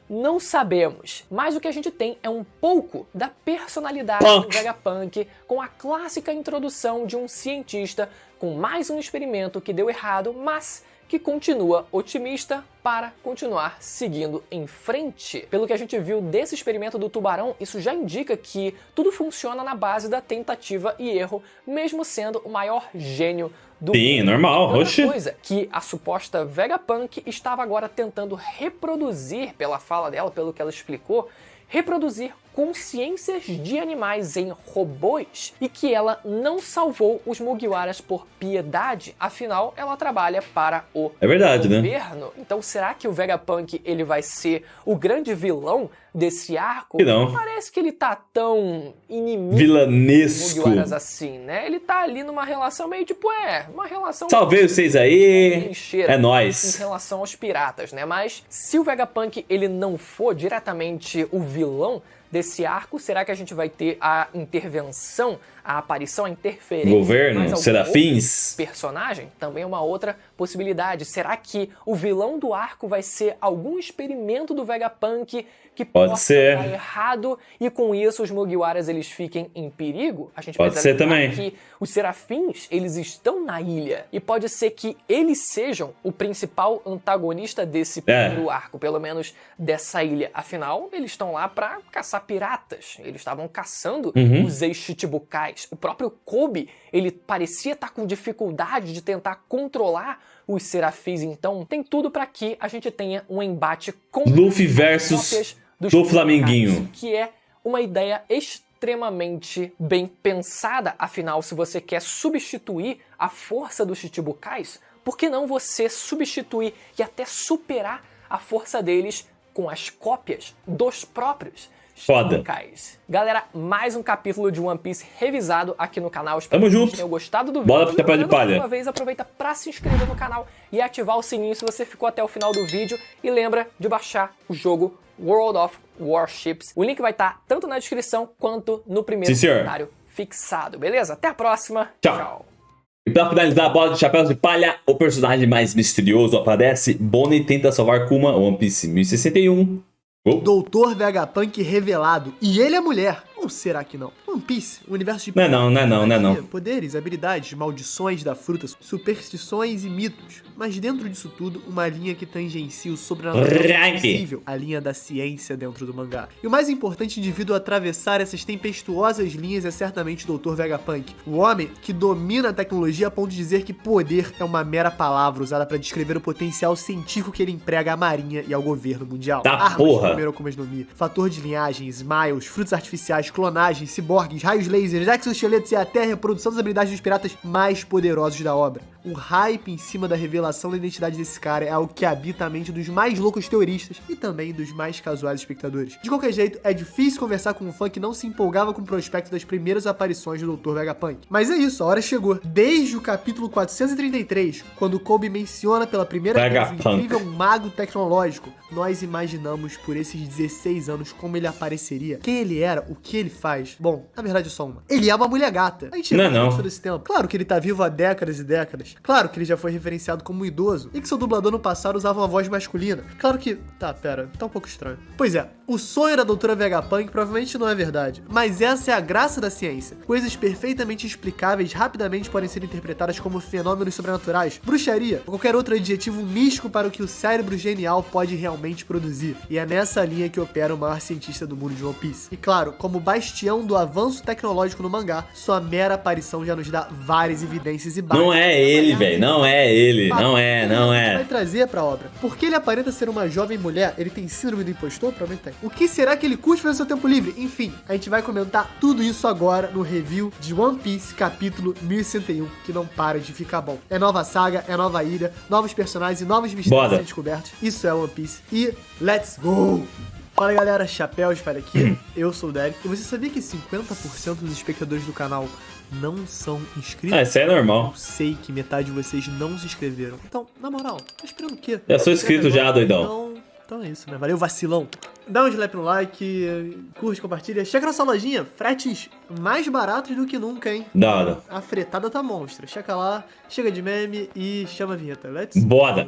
Não sabemos, mas o que a gente tem é um pouco da personalidade do Vegapunk, com a clássica introdução de um cientista com mais um experimento que deu errado, mas que continua otimista para continuar seguindo em frente. Pelo que a gente viu desse experimento do tubarão, isso já indica que tudo funciona na base da tentativa e erro, mesmo sendo o maior gênio do Sim, normal, outra coisa que a suposta Vegapunk estava agora tentando reproduzir, pela fala dela, pelo que ela explicou, reproduzir consciências de animais em robôs e que ela não salvou os Mugiwaras por piedade, afinal ela trabalha para o governo. Né? Então será que o Vegapunk ele vai ser o grande vilão desse arco? Que não. Parece que ele tá tão inimigo vilanesco dos Mugiwaras assim, né? Ele tá ali numa relação meio tipo, uma relação... Salvei vocês aí, é nóis. Em relação aos piratas, né? Mas se o Vegapunk ele não for diretamente o vilão desse arco, será que a gente vai ter a intervenção, a aparição, a interferência governo, serafins, personagem? Também é uma outra possibilidade. Será que o vilão do arco vai ser algum experimento do Vegapunk que possa dar errado e com isso os Mugiwaras eles fiquem em perigo? A gente pode ser também que os serafins eles estão na ilha e pode ser que eles sejam o principal antagonista desse primeiro arco, pelo menos dessa ilha. Afinal, eles estão lá para caçar piratas. Eles estavam caçando os ex-Chichibukais. O próprio Kobe, ele parecia estar com dificuldade de tentar controlar os serafins. Então, tem tudo para que a gente tenha um embate com Luffy versus do Flamenguinho, que é uma ideia extremamente bem pensada. Afinal, se você quer substituir a força dos Chichibukais, por que não você substituir e até superar a força deles com as cópias dos próprios Chichibukais? Galera, mais um capítulo de One Piece revisado aqui no canal. Espero que vocês tenham gostado do vídeo. Bora pro Chapéu de Palha. Mais uma vez, aproveita para se inscrever no canal e ativar o sininho se você ficou até o final do vídeo. E lembra de baixar o jogo World of Warships. O link vai estar tanto na descrição quanto no primeiro comentário fixado. Beleza? Até a próxima. Tchau. E pra finalizar a bola de Chapéu de Palha, o personagem mais misterioso aparece. Bonnie tenta salvar Kuma, One Piece 1061. Doutor Vegapunk revelado. E ele é mulher. Ou será que não? One Piece, o universo de... Não. Poderes, habilidades, maldições da fruta, superstições e mitos. Mas dentro disso tudo, uma linha que tangencia o sobrenatural possível. A linha da ciência dentro do mangá. E o mais importante indivíduo a atravessar essas tempestuosas linhas é certamente o Dr. Vegapunk. O homem que domina a tecnologia a ponto de dizer que poder é uma mera palavra usada para descrever o potencial científico que ele emprega à marinha e ao governo mundial. Armas, fator de linhagem, smiles, frutos artificiais, clonagem, ciborgues, raios lasers, exoesqueletos e até a reprodução das habilidades dos piratas mais poderosos da obra. O hype em cima da revelação da identidade desse cara é algo que habita a mente dos mais loucos teoristas e também dos mais casuais espectadores. De qualquer jeito, é difícil conversar com um fã que não se empolgava com o prospecto das primeiras aparições do Dr. Vegapunk. Mas é isso, a hora chegou. Desde o capítulo 433, quando Kobe menciona pela primeira vez o incrível mago tecnológico, nós imaginamos por esses 16 anos como ele apareceria, quem ele era, o que ele faz. Bom, na verdade é só uma. Ele é uma mulher gata. A gente não todo esse tempo. Claro que ele tá vivo há décadas e décadas. Claro que ele já foi referenciado como um idoso e que seu dublador no passado usava uma voz masculina. Claro que... Tá um pouco estranho. Pois é, o sonho da doutora Vegapunk provavelmente não é verdade, mas essa é a graça da ciência. Coisas perfeitamente explicáveis rapidamente podem ser interpretadas como fenômenos sobrenaturais, bruxaria ou qualquer outro adjetivo místico para o que o cérebro genial pode realmente produzir. E é nessa linha que opera o maior cientista do mundo de One Piece. E claro, como bastião do avanço tecnológico no mangá, sua mera aparição já nos dá várias evidências e bases. Não é ele, velho. Não é ele. Não é. Vai trazer pra obra. Porque ele aparenta ser uma jovem mulher, ele tem síndrome do impostor? Provavelmente tem. O que será que ele curte fazer no seu tempo livre? Enfim, a gente vai comentar tudo isso agora no review de One Piece, capítulo 1101, que não para de ficar bom. É nova saga, é nova ilha, novos personagens e novos mistérios a serem descobertos. Isso é One Piece. E let's go! Fala galera, Chapéu de Palha aqui, eu sou o Derek. E você sabia que 50% dos espectadores do canal não são inscritos? Isso é normal. Eu sei que metade de vocês não se inscreveram. Então, na moral, tá esperando o quê? Já sou inscrito já, doidão. Então é isso, né? Valeu, vacilão. Dá um slap no like, curte, compartilha. Checa nossa lojinha, fretes mais baratos do que nunca, hein? Da. A fretada tá monstra. Checa lá, chega de meme e chama a vinheta. Let's bora.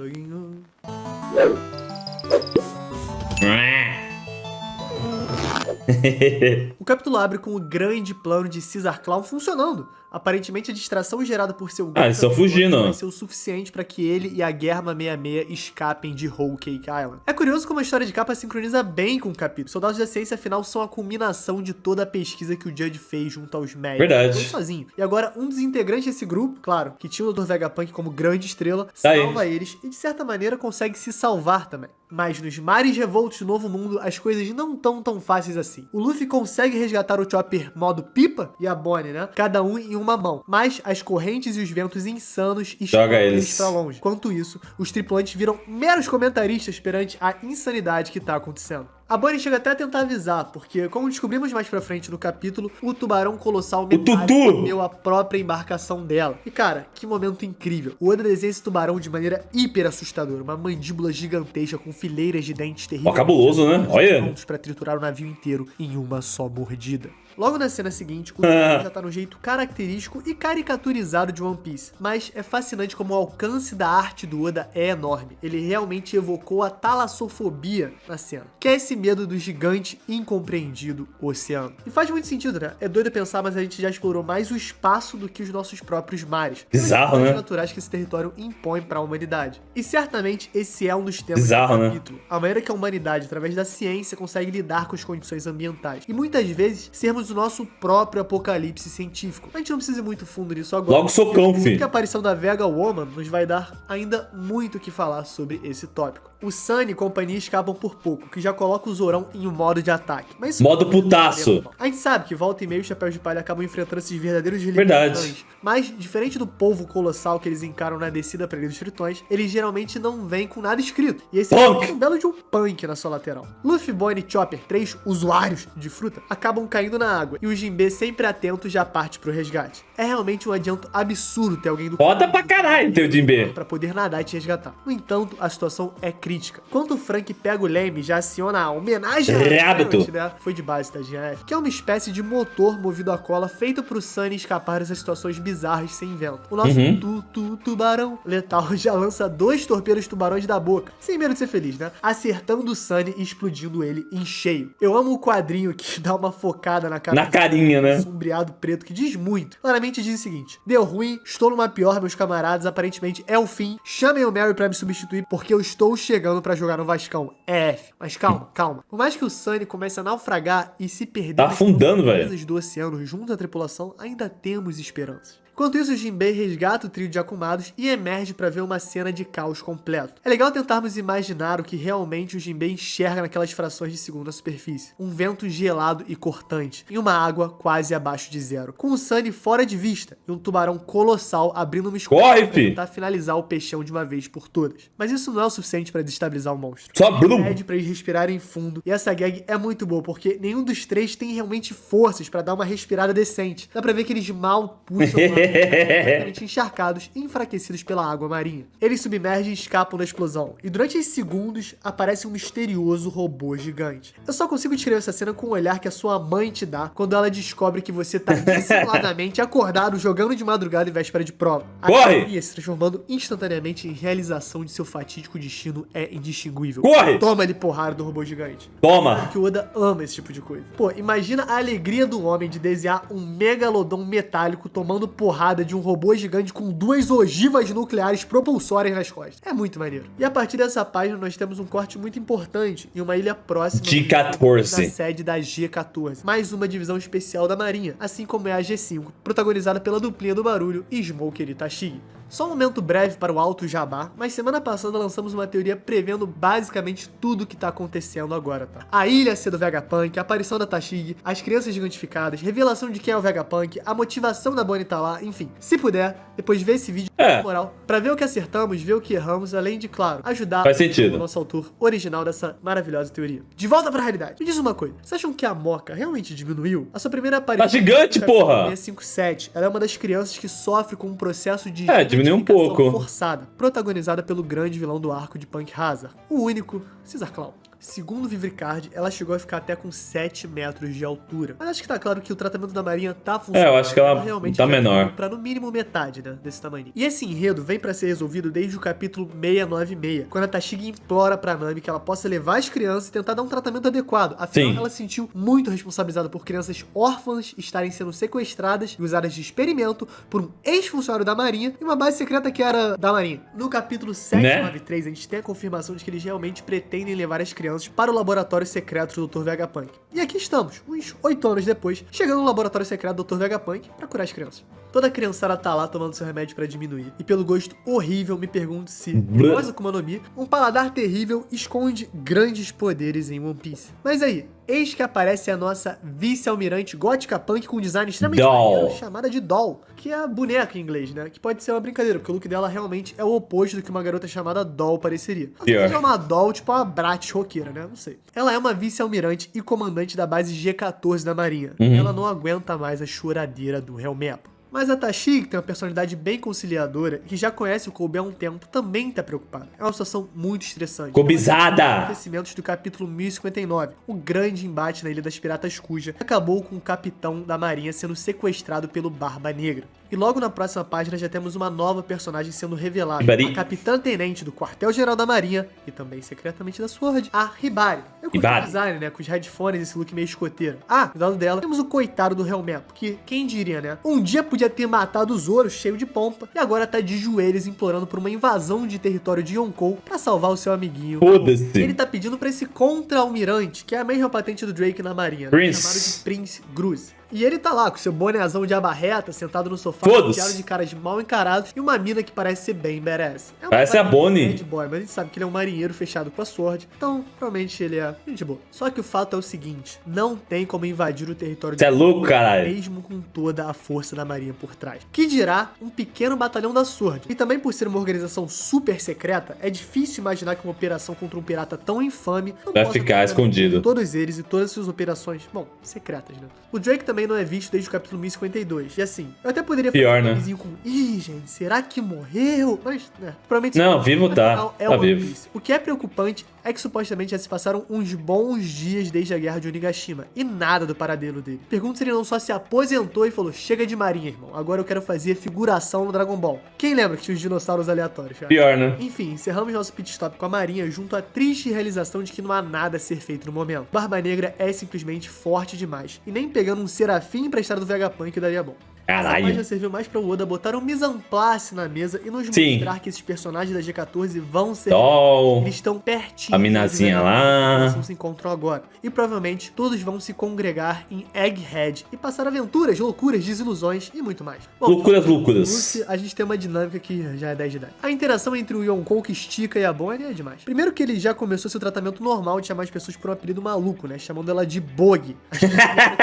O capítulo abre com o grande plano de Caesar Clown funcionando. Aparentemente a distração gerada por seu eles estão fugindo. vai ser o suficiente para que ele e a Germa 66 escapem de Whole Cake Island. É curioso como a história de capa sincroniza bem com o capítulo. Soldados da Ciência, afinal, são a culminação de toda a pesquisa que o Judge fez junto aos médicos. Verdade. Foi sozinho. E agora, um dos integrantes desse grupo, claro, que tinha o Dr. Vegapunk como grande estrela, salva eles e, de certa maneira, consegue se salvar também. Mas nos mares revoltos do Novo Mundo, as coisas não estão tão fáceis assim. O Luffy consegue resgatar o Chopper modo pipa e a Bonnie, né? Cada um em uma mão. Mas as correntes e os ventos insanos jogam eles pra longe. Enquanto isso, os tripulantes viram meros comentaristas perante a insanidade que tá acontecendo. A Bonnie chega até a tentar avisar, porque, como descobrimos mais pra frente no capítulo, o tubarão colossal metálico comeu a própria embarcação dela. E cara, que momento incrível. O Oda desenha esse tubarão de maneira hiper assustadora, uma mandíbula gigantesca com fileiras de dentes terríveis. Cabuloso, né? Olha! Prontos pra triturar o navio inteiro em uma só mordida. Logo na cena seguinte, o tubarão já tá no jeito característico e caricaturizado de One Piece, mas é fascinante como o alcance da arte do Oda é enorme. Ele realmente evocou a talassofobia na cena, que é esse medo do gigante incompreendido oceano. E faz muito sentido, né? É doido pensar, mas a gente já explorou mais o espaço do que os nossos próprios mares. Bizarro, né? Os naturais que esse território impõe para a humanidade. E certamente esse é um dos temas Bizarro, do capítulo. A maneira que a humanidade, através da ciência, consegue lidar com as condições ambientais. E muitas vezes sermos o nosso próprio apocalipse científico. A gente não precisa ir muito fundo nisso agora. Logo socão, filho. A aparição da Vega Woman nos vai dar ainda muito o que falar sobre esse tópico. O Sunny e companhia escapam por pouco, que já coloca o Zorão em um modo de ataque. Mas modo putaço. A gente sabe que volta e meia os Chapéus de Palha acabam enfrentando esses verdadeiros Verdade. Mas, diferente do polvo colossal que eles encaram na descida pra Ilha dos Tritões, eles geralmente não vêm com nada escrito. E esse é um belo de um punk na sua lateral. Luffy, Bonnie e Chopper, 3 usuários de fruta, acabam caindo na água. E o Jinbe, sempre atento, já parte pro resgate. É realmente um adianto absurdo ter alguém do Foda pra caralho ter o Jinbe pra poder nadar e te resgatar. No entanto, a situação é crítica. Quando o Frank pega o leme e já aciona a homenagem Rápido, né? Foi de base da GF, que é uma espécie de motor movido a cola feito pro Sunny escapar dessas situações bizarras sem vento. O nosso tubarão letal já lança 2 torpedos tubarões da boca, sem medo de ser feliz, né? Acertando o Sunny e explodindo ele em cheio. Eu amo o quadrinho que dá uma focada na cara. Na carinha, né? Sombreado preto, que diz muito. Claramente diz o seguinte: deu ruim, estou numa pior, meus camaradas, aparentemente é o fim. Chamem o Mary pra me substituir, porque eu estou chegando pra jogar no Vascão. Mas calma. Por mais que o Sunny comece a naufragar e se perder tá afundando, velho, do oceano junto à tripulação, ainda temos esperanças. Enquanto isso, o Jinbe resgata o trio de Akumados e emerge para ver uma cena de caos completo. É legal tentarmos imaginar o que realmente o Jinbe enxerga naquelas frações de segundo na superfície. Um vento gelado e cortante, e uma água quase abaixo de zero. Com o Sunny fora de vista, e um tubarão colossal abrindo uma escola para tentar finalizar o peixão de uma vez por todas. Mas isso não é o suficiente para desestabilizar o monstro. Só pede para eles respirarem fundo, e essa gag é muito boa, porque nenhum dos 3 tem realmente forças para dar uma respirada decente. Dá pra ver que eles mal puxam completamente encharcados e enfraquecidos pela água marinha. Eles submergem e escapam da explosão. E durante esses segundos, aparece um misterioso robô gigante. Eu só consigo descrever essa cena com o olhar que a sua mãe te dá quando ela descobre que você tá dissimuladamente acordado, jogando de madrugada em véspera de prova. Corre! Se transformando instantaneamente em realização de seu fatídico destino é indistinguível. Corre! Toma ele porrada do robô gigante. Toma! Porque o Oda ama esse tipo de coisa. Pô, imagina a alegria do homem de desenhar um megalodon metálico tomando porrada de um robô gigante com 2 ogivas nucleares propulsórias nas costas. É muito maneiro. E a partir dessa página nós temos um corte muito importante em uma ilha próxima G14, da sede da G14. Mais uma divisão especial da Marinha, assim como é a G5, protagonizada pela duplinha do Barulho e Smoker e Tashigi. Só um momento breve para o alto jabá, mas semana passada lançamos uma teoria prevendo basicamente tudo o que tá acontecendo agora, tá? A ilha ser do Vegapunk, a aparição da Tashigi, as crianças gigantificadas, revelação de quem é o Vegapunk, a motivação da Bonnie tá lá, enfim. Se puder, depois de ver esse vídeo, na moral, pra ver o que acertamos, ver o que erramos, além de, claro, ajudar o nosso autor original dessa maravilhosa teoria. De volta pra realidade. Me diz uma coisa, vocês acham que a Moca realmente diminuiu? A sua primeira aparição... Tá gigante, porra! 657, ela é uma das crianças que sofre com um processo de... diminuiu um pouco. Forçada, protagonizada pelo grande vilão do arco de Punk Hazard, o único Caesar Claw. Segundo o Vivricard, ela chegou a ficar até com 7 metros de altura. Mas acho que tá claro que o tratamento da Marinha tá funcionando. Eu acho que ela realmente tá menor. Pra no mínimo metade, né, desse tamanho. E esse enredo vem pra ser resolvido desde o capítulo 696, quando a Tashigi implora pra Nami que ela possa levar as crianças e tentar dar um tratamento adequado. Afinal, ela se sentiu muito responsabilizada por crianças órfãs estarem sendo sequestradas e usadas de experimento por um ex-funcionário da Marinha e uma base secreta que era da Marinha. No capítulo 793, a gente tem a confirmação de que eles realmente pretendem levar as crianças para o laboratório secreto do Dr. Vegapunk. E aqui estamos, uns 8 anos depois, chegando no laboratório secreto do Dr. Vegapunk para curar as crianças. Toda criançada tá lá tomando seu remédio pra diminuir. E pelo gosto horrível, me pergunto se, após Akuma no Mi, um paladar terrível esconde grandes poderes em One Piece. Mas aí, eis que aparece a nossa vice-almirante gótica punk com um design extremamente maneiro, chamada de Doll, que é a boneca em inglês, né? Que pode ser uma brincadeira, porque o look dela realmente é o oposto do que uma garota chamada Doll pareceria. Ela é uma Doll, tipo uma Bratz roqueira, né? Não sei. Ela é uma vice-almirante e comandante da base G14 da Marinha. Ela não aguenta mais a choradeira do Helmepo. Mas a Tashigi, que tem uma personalidade bem conciliadora e que já conhece o Kobe há um tempo, também tá preocupada. É uma situação muito estressante. Cobizada! Acontecimentos do capítulo 1059, o grande embate na Ilha das Piratas Kuja, acabou com o capitão da marinha sendo sequestrado pelo Barba Negra. E logo na próxima página já temos uma nova personagem sendo revelada. Hibari. A capitã-tenente do quartel-geral da marinha e também secretamente da SWORD, a Hibari. Eu curti o design, né, com os headphones e esse look meio escoteiro. Do lado dela temos o coitado do Helmepo, que, quem diria, né, um dia podia ter matado o Zoro cheio de pompa e agora tá de joelhos implorando por uma invasão de território de Yonkou pra salvar o seu amiguinho. Foda-se. Ele tá pedindo pra esse contra-almirante, que é a mesma patente do Drake na marinha, né, chamado de Prince Gruz. E ele tá lá com seu bonézão de abarreta, sentado no sofá, rodeado de caras mal encarados e uma mina que parece ser bem badass. Parece a Bonnie. Bad boy, mas a gente sabe que ele é um marinheiro fechado com a SWORD, então provavelmente ele é gente boa. Só que o fato é o seguinte, não tem como invadir o território de louco, caralho. Mesmo com toda a força da marinha por trás. Que dirá um pequeno batalhão da SWORD. E também por ser uma organização super secreta, é difícil imaginar que uma operação contra um pirata tão infame não vai ficar escondido. Todos eles e todas as suas operações, bom, secretas, né? O Drake também não é visto desde o capítulo 1052. E assim, eu até poderia fazer um vizinho com gente, será que morreu? Mas, né, provavelmente não, vivo tá. Tá vivo. O que é preocupante é que supostamente já se passaram uns bons dias desde a guerra de Onigashima e nada do paradeiro dele. Pergunto se ele não só se aposentou e falou, chega de marinha, irmão, agora eu quero fazer figuração no Dragon Ball. Quem lembra que tinha os dinossauros aleatórios? Cara? Pior, né? Enfim, encerramos nosso pit stop com a marinha junto à triste realização de que não há nada a ser feito no momento. Barba Negra é simplesmente forte demais e nem pegando um serafim emprestado do Vegapunk daria bom. Caralho. Essa página serviu mais pra Oda botar um mise en place na mesa e nos mostrar que esses personagens da G14 vão ser... Eles estão pertinho. A minazinha lá. Eles se encontram agora. E provavelmente todos vão se congregar em Egghead e passar aventuras, loucuras, desilusões e muito mais. Bom, loucuras. A gente tem uma dinâmica que já é 10 de 10. A interação entre o Yonkou que estica e a Bonnie é demais. Primeiro que ele já começou seu tratamento normal de chamar as pessoas por um apelido maluco, né? Chamando ela de Bog. Acho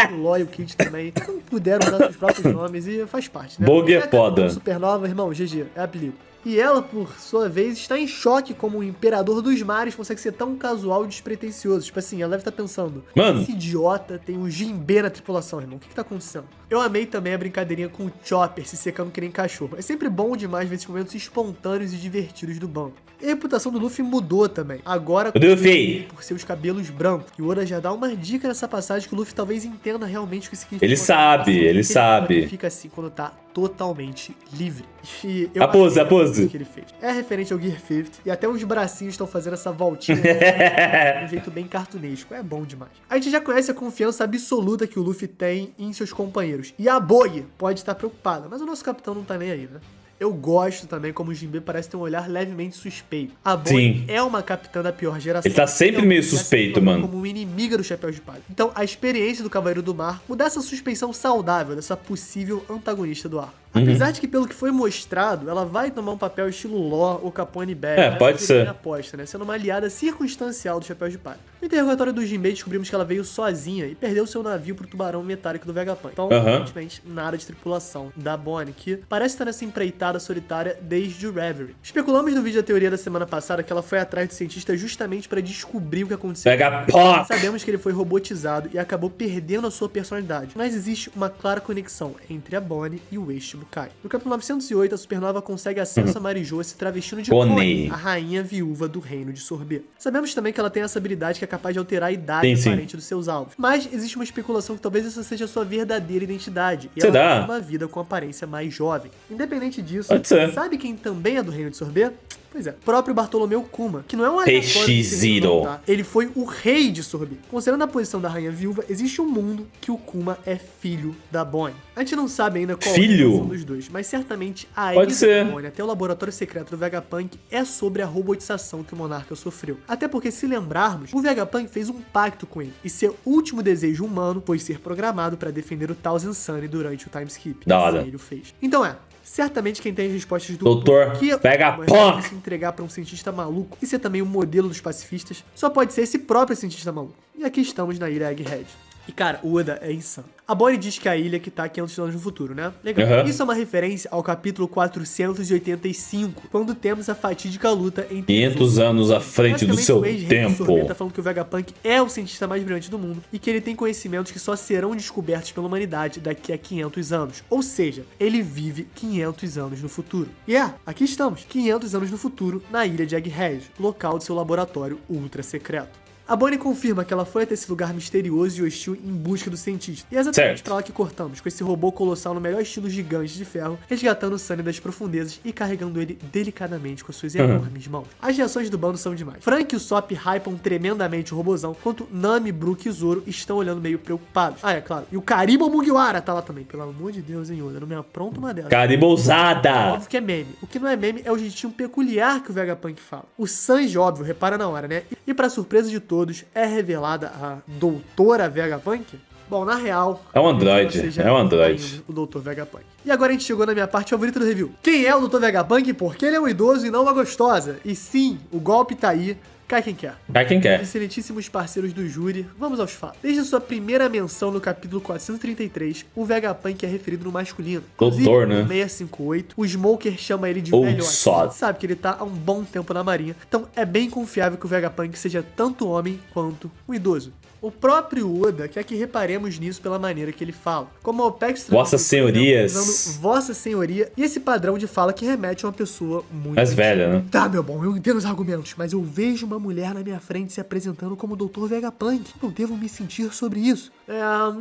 que o Loy e o Kid também não puderam dar seus próprios nomes. E faz parte, né? Bog é foda. Supernova, irmão, GG, é apelido. E ela, por sua vez, está em choque como o imperador dos mares consegue ser tão casual e despretensioso. Tipo assim, ela deve estar pensando, mano, esse idiota tem um Jinbe na tripulação, irmão. O que tá acontecendo? Eu amei também a brincadeirinha com o Chopper se secando que nem cachorro. É sempre bom demais ver esses momentos espontâneos e divertidos do banco. E a reputação do Luffy mudou também. Agora, por seus cabelos brancos. E o Oda já dá uma dica nessa passagem que o Luffy talvez entenda realmente o que significa. Ele sabe. Ele fica assim quando tá totalmente livre. E eu a pose. que ele fez. É referente ao Gear 50 e até os bracinhos estão fazendo essa voltinha de um jeito bem cartunesco. É bom demais. A gente já conhece a confiança absoluta que o Luffy tem em seus companheiros. E a Boi pode estar preocupada, mas o nosso capitão não tá nem aí, né? Eu gosto também como o Jinbe parece ter um olhar levemente suspeito. A Bonnie é uma capitã da pior geração. Ele tá sempre meio suspeito, mano. Como uma inimiga do Chapéu de Palha. Então, a experiência do Cavaleiro do Mar muda essa suspeição saudável dessa possível antagonista do arco. Apesar de que, pelo que foi mostrado, ela vai tomar um papel estilo Law ou Capone Bag. Pode ser. Aposta, né? Sendo uma aliada circunstancial do Chapéu de Palha. No interrogatório do Jinbe, descobrimos que ela veio sozinha e perdeu seu navio pro tubarão metálico do Vegapunk. Então, aparentemente, nada de tripulação da Bonnie, que parece estar nessa empreitada solitária desde o Reverie. Especulamos no vídeo da teoria da semana passada que ela foi atrás do cientista justamente para descobrir o que aconteceu. Vegapunk! Sabemos que ele foi robotizado e acabou perdendo a sua personalidade, mas existe uma clara conexão entre a Bonnie e o Waste capítulo cai. No capítulo 908, a supernova consegue acesso a Marijoa se travestindo de Coney, a rainha viúva do reino de Sorbet. Sabemos também que ela tem essa habilidade que é capaz de alterar a idade aparente dos seus alvos. Mas existe uma especulação que talvez essa seja a sua verdadeira identidade. E ela tem uma vida com aparência mais jovem. Independente disso, sabe quem também é do reino de Sorbet? Pois é, o próprio Bartolomeu Kuma, que não é um Peixe-Zero. tá? Ele foi o rei de Sorbet. Considerando a posição da rainha viúva, existe um mundo que o Kuma é filho da Bonnie. A gente não sabe ainda qual é a relação dos dois, mas certamente a ida da Bonnie até o laboratório secreto do Vegapunk é sobre a robotização que o monarca sofreu. Até porque, se lembrarmos, o Vegapunk fez um pacto com ele, e seu último desejo humano foi ser programado para defender o Thousand Sunny durante o time skip. Da hora. Ele o fez. Então certamente quem tem as respostas do Doutor Vegapunk se entregar pra um cientista maluco e ser também o modelo dos pacifistas, só pode ser esse próprio cientista maluco. E aqui estamos na ilha Egghead. E cara, o Oda é insano. A Bonnie diz que a ilha que tá 500 anos no futuro, né? Legal. Isso é uma referência ao capítulo 485, quando temos a fatídica luta entre 500 anos à frente do seu tempo. O tá falando que o Vegapunk é o cientista mais brilhante do mundo e que ele tem conhecimentos que só serão descobertos pela humanidade daqui a 500 anos. Ou seja, ele vive 500 anos no futuro. E aqui estamos, 500 anos no futuro, na ilha de Egghead, local de seu laboratório ultra secreto. A Bonnie confirma que ela foi até esse lugar misterioso e hostil em busca do cientista. E é exatamente pra lá que cortamos, com esse robô colossal no melhor estilo gigante de ferro, resgatando o Sunny das profundezas e carregando ele delicadamente com as suas enormes mãos. As reações do bando são demais. Frank e o Sop hypam tremendamente o robôzão, enquanto Nami, Brook e Zoro estão olhando meio preocupados. É claro. E o Karibo Mugiwara tá lá também. Pelo amor de Deus, hein, Oda? Não me apronta uma dessas. Karibo ousada! Óbvio que é meme. O que não é meme é o jeitinho peculiar que o Vegapunk fala. O Sanji, óbvio, repara na hora, né? E pra surpresa de todos, é revelada a doutora Vegapunk? Bom, na real... É um androide, O Dr. Vegapunk. E agora a gente chegou na minha parte favorita do review. Quem é o Dr. Vegapunk? Porque ele é um idoso e não uma gostosa. E sim, o golpe tá aí. Cai quem quer. Cai quem quer. Excelentíssimos parceiros do júri, vamos aos fatos. Desde a sua primeira menção no capítulo 433, o Vegapunk é referido no masculino. Doutor, né? No 658, o Smoker chama ele de velhote. Sabe que ele tá há um bom tempo na marinha, então é bem confiável que o Vegapunk seja tanto homem quanto um idoso. O próprio Oda quer que reparemos nisso pela maneira que ele fala. Como a OPEX... Vossas senhorias. Usando Vossa Senhoria e esse padrão de fala que remete a uma pessoa muito... mais velha, né? Tá, meu bom, eu entendo os argumentos, mas eu vejo uma mulher na minha frente se apresentando como Dr. Vegapunk. Não devo me sentir sobre isso.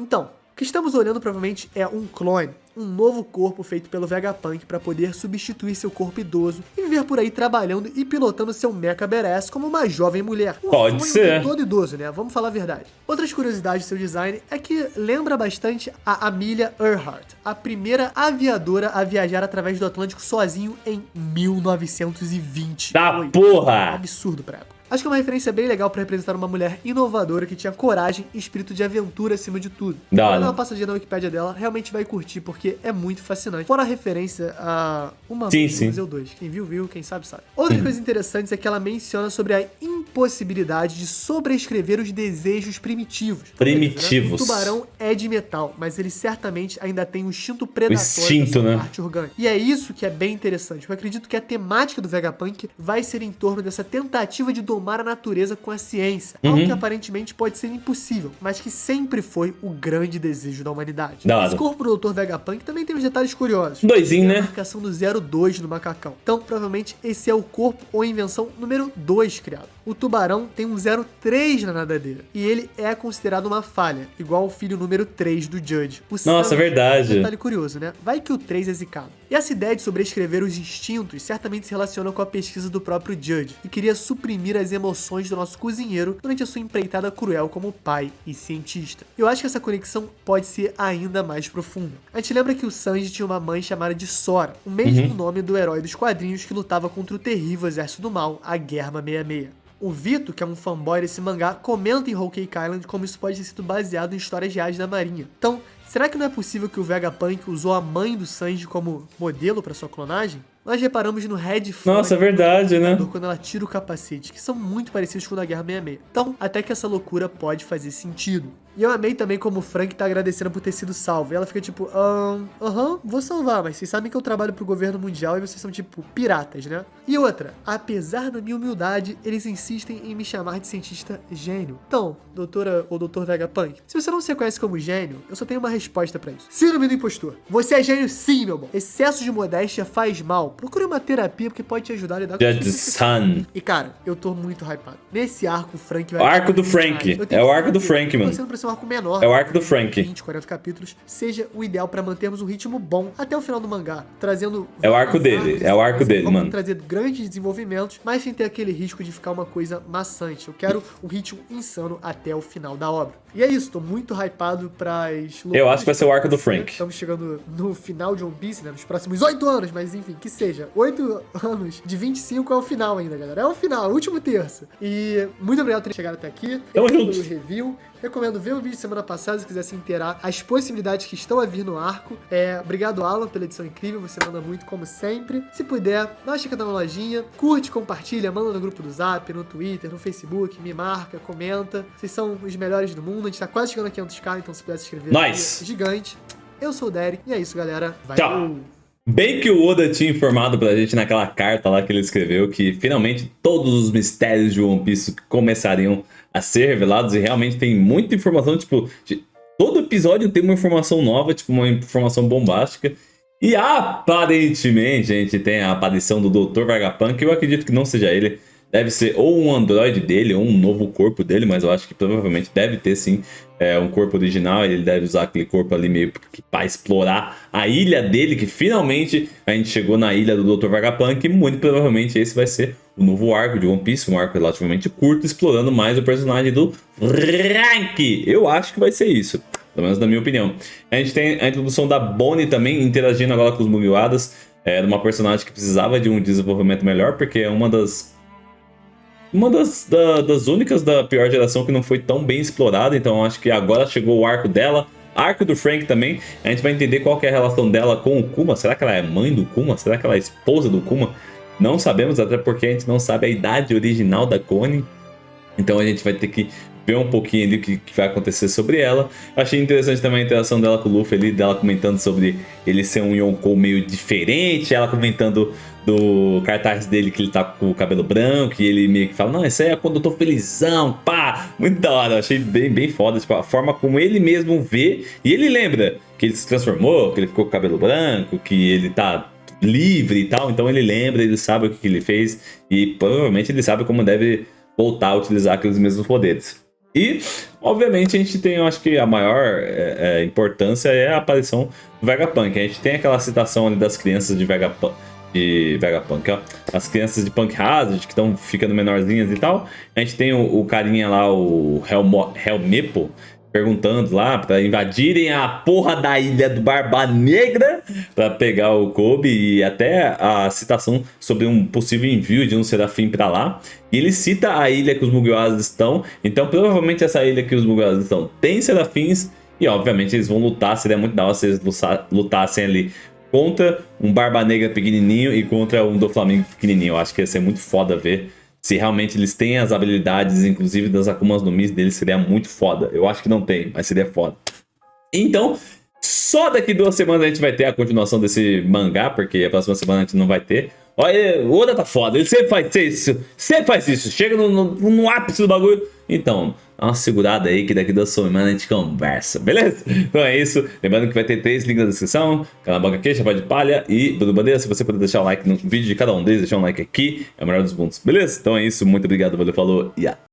Então, o que estamos olhando provavelmente é um clone. Um novo corpo feito pelo Vegapunk para poder substituir seu corpo idoso e viver por aí trabalhando e pilotando seu mecha badass como uma jovem mulher. Pode ser. Todo idoso, né? Vamos falar a verdade. Outras curiosidades do seu design é que lembra bastante a Amelia Earhart, a primeira aviadora a viajar através do Atlântico sozinho em 1920. Da porra! Absurdo pra época. Acho que é uma referência bem legal pra representar uma mulher inovadora que tinha coragem e espírito de aventura acima de tudo. Dá uma passadinha na Wikipédia dela, realmente vai curtir, porque é muito fascinante. Fora a referência a uma Museu 2. Quem viu, viu. Quem sabe, sabe. Outra coisa interessante é que ela menciona sobre a impossibilidade de sobrescrever os desejos primitivos. Né? O tubarão é de metal, mas ele certamente ainda tem um instinto predatório né? Parte orgânica. E é isso que é bem interessante. Eu acredito que a temática do Vegapunk vai ser em torno dessa tentativa de domar a natureza com a ciência. Algo que aparentemente pode ser impossível, mas que sempre foi o grande desejo da humanidade. Esse corpo do Dr. Vegapunk também tem uns detalhes curiosos. Doisinho, né? A marcação do 02 no macacão. Então, provavelmente, esse é o corpo ou invenção número 2 criado. O tubarão tem um 03 na nadadeira. E ele é considerado uma falha, igual o filho número 3 do Judge. Nossa, é verdade. Detalhe curioso, né? Vai que o 3 é zicado. E essa ideia de sobrescrever os instintos certamente se relaciona com a pesquisa do próprio Judge, que queria suprimir as emoções do nosso cozinheiro durante a sua empreitada cruel como pai e cientista. Eu acho que essa conexão pode ser ainda mais profunda. A gente lembra que o Sanji tinha uma mãe chamada de Sora, o mesmo nome do herói dos quadrinhos que lutava contra o terrível exército do mal, a Germa 66. O Vito, que é um fanboy desse mangá, comenta em Whole Cake Island como isso pode ter sido baseado em histórias reais da marinha. Então, será que não é possível que o Vegapunk usou a mãe do Sanji como modelo para sua clonagem? Nós reparamos no Red Flag. Nossa, é verdade, né? Quando ela tira o capacete, que são muito parecidos com o da Guerra 66. Então, até que essa loucura pode fazer sentido. E eu amei também como o Frank tá agradecendo por ter sido salvo. E ela fica tipo, vou salvar, mas vocês sabem que eu trabalho pro governo mundial e vocês são tipo piratas, né? E outra, apesar da minha humildade, eles insistem em me chamar de cientista gênio. Então, doutora ou doutor Vegapunk, se você não se reconhece como gênio, eu só tenho uma resposta pra isso. Síndrome do impostor. Você é gênio sim, meu bom. Excesso de modéstia faz mal. Procure uma terapia porque pode te ajudar a lidar com isso. E cara, eu tô muito hypado. Nesse arco, o Frank vai... O arco do Frank. É o arco do Frank, mano. Pra ser um arco menor. É o arco do Frank. 20, 40 capítulos, seja o ideal pra mantermos um ritmo bom até o final do mangá, trazendo... É o arco dele, mano. Trazer grandes desenvolvimentos, mas sem ter aquele risco de ficar uma coisa maçante. Eu quero um ritmo insano até o final da obra. E é isso, tô muito hypado pras... Eu acho que vai ser o arco do Frank. Estamos chegando no final de One Piece, né, nos próximos 8 anos, mas enfim, que seja. 8 anos de 25 é o final ainda, galera. É o final, o último terço. E muito obrigado por ter chegado até aqui. Tamo junto. Pelo review. Recomendo ver o vídeo de semana passada se quiser se inteirar as possibilidades que estão a vir no arco. Obrigado, Alan, pela edição incrível. Você manda muito, como sempre. Se puder, dá uma checada na lojinha. Curte, compartilha, manda no grupo do Zap, no Twitter, no Facebook. Me marca, comenta. Vocês são os melhores do mundo. A gente tá quase chegando a 500k, então se puder se inscrever. Nice! Gigante. Eu sou o Derek. E é isso, galera. Tchau! Bem que o Oda tinha informado pra gente naquela carta lá que ele escreveu que finalmente todos os mistérios de One Piece começariam a ser revelados e realmente tem muita informação, tipo, todo episódio tem uma informação nova, tipo, uma informação bombástica. E aparentemente a gente tem a aparição do Dr. Vegapunk, eu acredito que não seja ele. Deve ser ou um androide dele, ou um novo corpo dele, mas eu acho que provavelmente deve ter sim um corpo original. Ele deve usar aquele corpo ali meio que para explorar a ilha dele, que finalmente a gente chegou na ilha do Dr. Vegapunk. E muito provavelmente esse vai ser o novo arco de One Piece, um arco relativamente curto, explorando mais o personagem do Frank. Eu acho que vai ser isso, pelo menos na minha opinião. A gente tem a introdução da Bonnie também, interagindo agora com os Mugiwaras. Era uma personagem que precisava de um desenvolvimento melhor, porque é uma das únicas da pior geração que não foi tão bem explorada. Então acho que agora chegou o arco dela. Arco do Frank também. A gente vai entender qual que é a relação dela com o Kuma. Será que ela é mãe do Kuma? Será que ela é esposa do Kuma? Não sabemos, até porque a gente não sabe a idade original da Connie. Então a gente vai ter que ver um pouquinho ali o que vai acontecer sobre ela. Achei interessante também a interação dela com o Luffy ali, dela comentando sobre ele ser um Yonkou meio diferente, ela comentando do cartaz dele que ele tá com o cabelo branco e ele meio que fala, não, isso aí é quando eu tô felizão, pá, muito da hora. Eu achei bem foda, tipo, a forma como ele mesmo vê, e ele lembra que ele se transformou, que ele ficou com o cabelo branco, que ele tá livre e tal, então ele lembra, ele sabe o que ele fez e provavelmente ele sabe como deve voltar a utilizar aqueles mesmos poderes. E, obviamente, a gente tem, eu acho que a maior importância é a aparição do Vegapunk. A gente tem aquela citação ali das crianças de Vegapunk, ó, as crianças de Punk Hazard que estão ficando menorzinhas e tal. A gente tem o carinha lá, o Helmepo, perguntando lá pra invadirem a porra da ilha do Barba Negra pra pegar o Kobe, e até a citação sobre um possível envio de um serafim pra lá. E ele cita a ilha que os Mugiwaras estão, então provavelmente essa ilha que os Mugiwaras estão tem serafins, e obviamente eles vão lutar. Seria muito da hora se eles lutassem ali contra um Barba Negra pequenininho e contra um Doflamingo pequenininho. Eu acho que ia ser muito foda ver se realmente eles têm as habilidades, inclusive das Akumas no Mi deles. Seria muito foda. Eu acho que não tem, mas seria foda. Então, só daqui 2 semanas a gente vai ter a continuação desse mangá, porque a próxima semana a gente não vai ter. Olha, o Oda tá foda, ele sempre faz isso, chega no ápice do bagulho. Então, dá uma segurada aí que daqui 2 semanas a gente conversa, beleza? Então é isso, lembrando que vai ter 3 links na descrição: Calaboca aqui, Chapéu de Palha e Bruno Bandeira. Se você puder deixar um like no vídeo de cada um deles, deixar um like aqui, é o melhor dos mundos, beleza? Então é isso, muito obrigado, valeu, falou e até!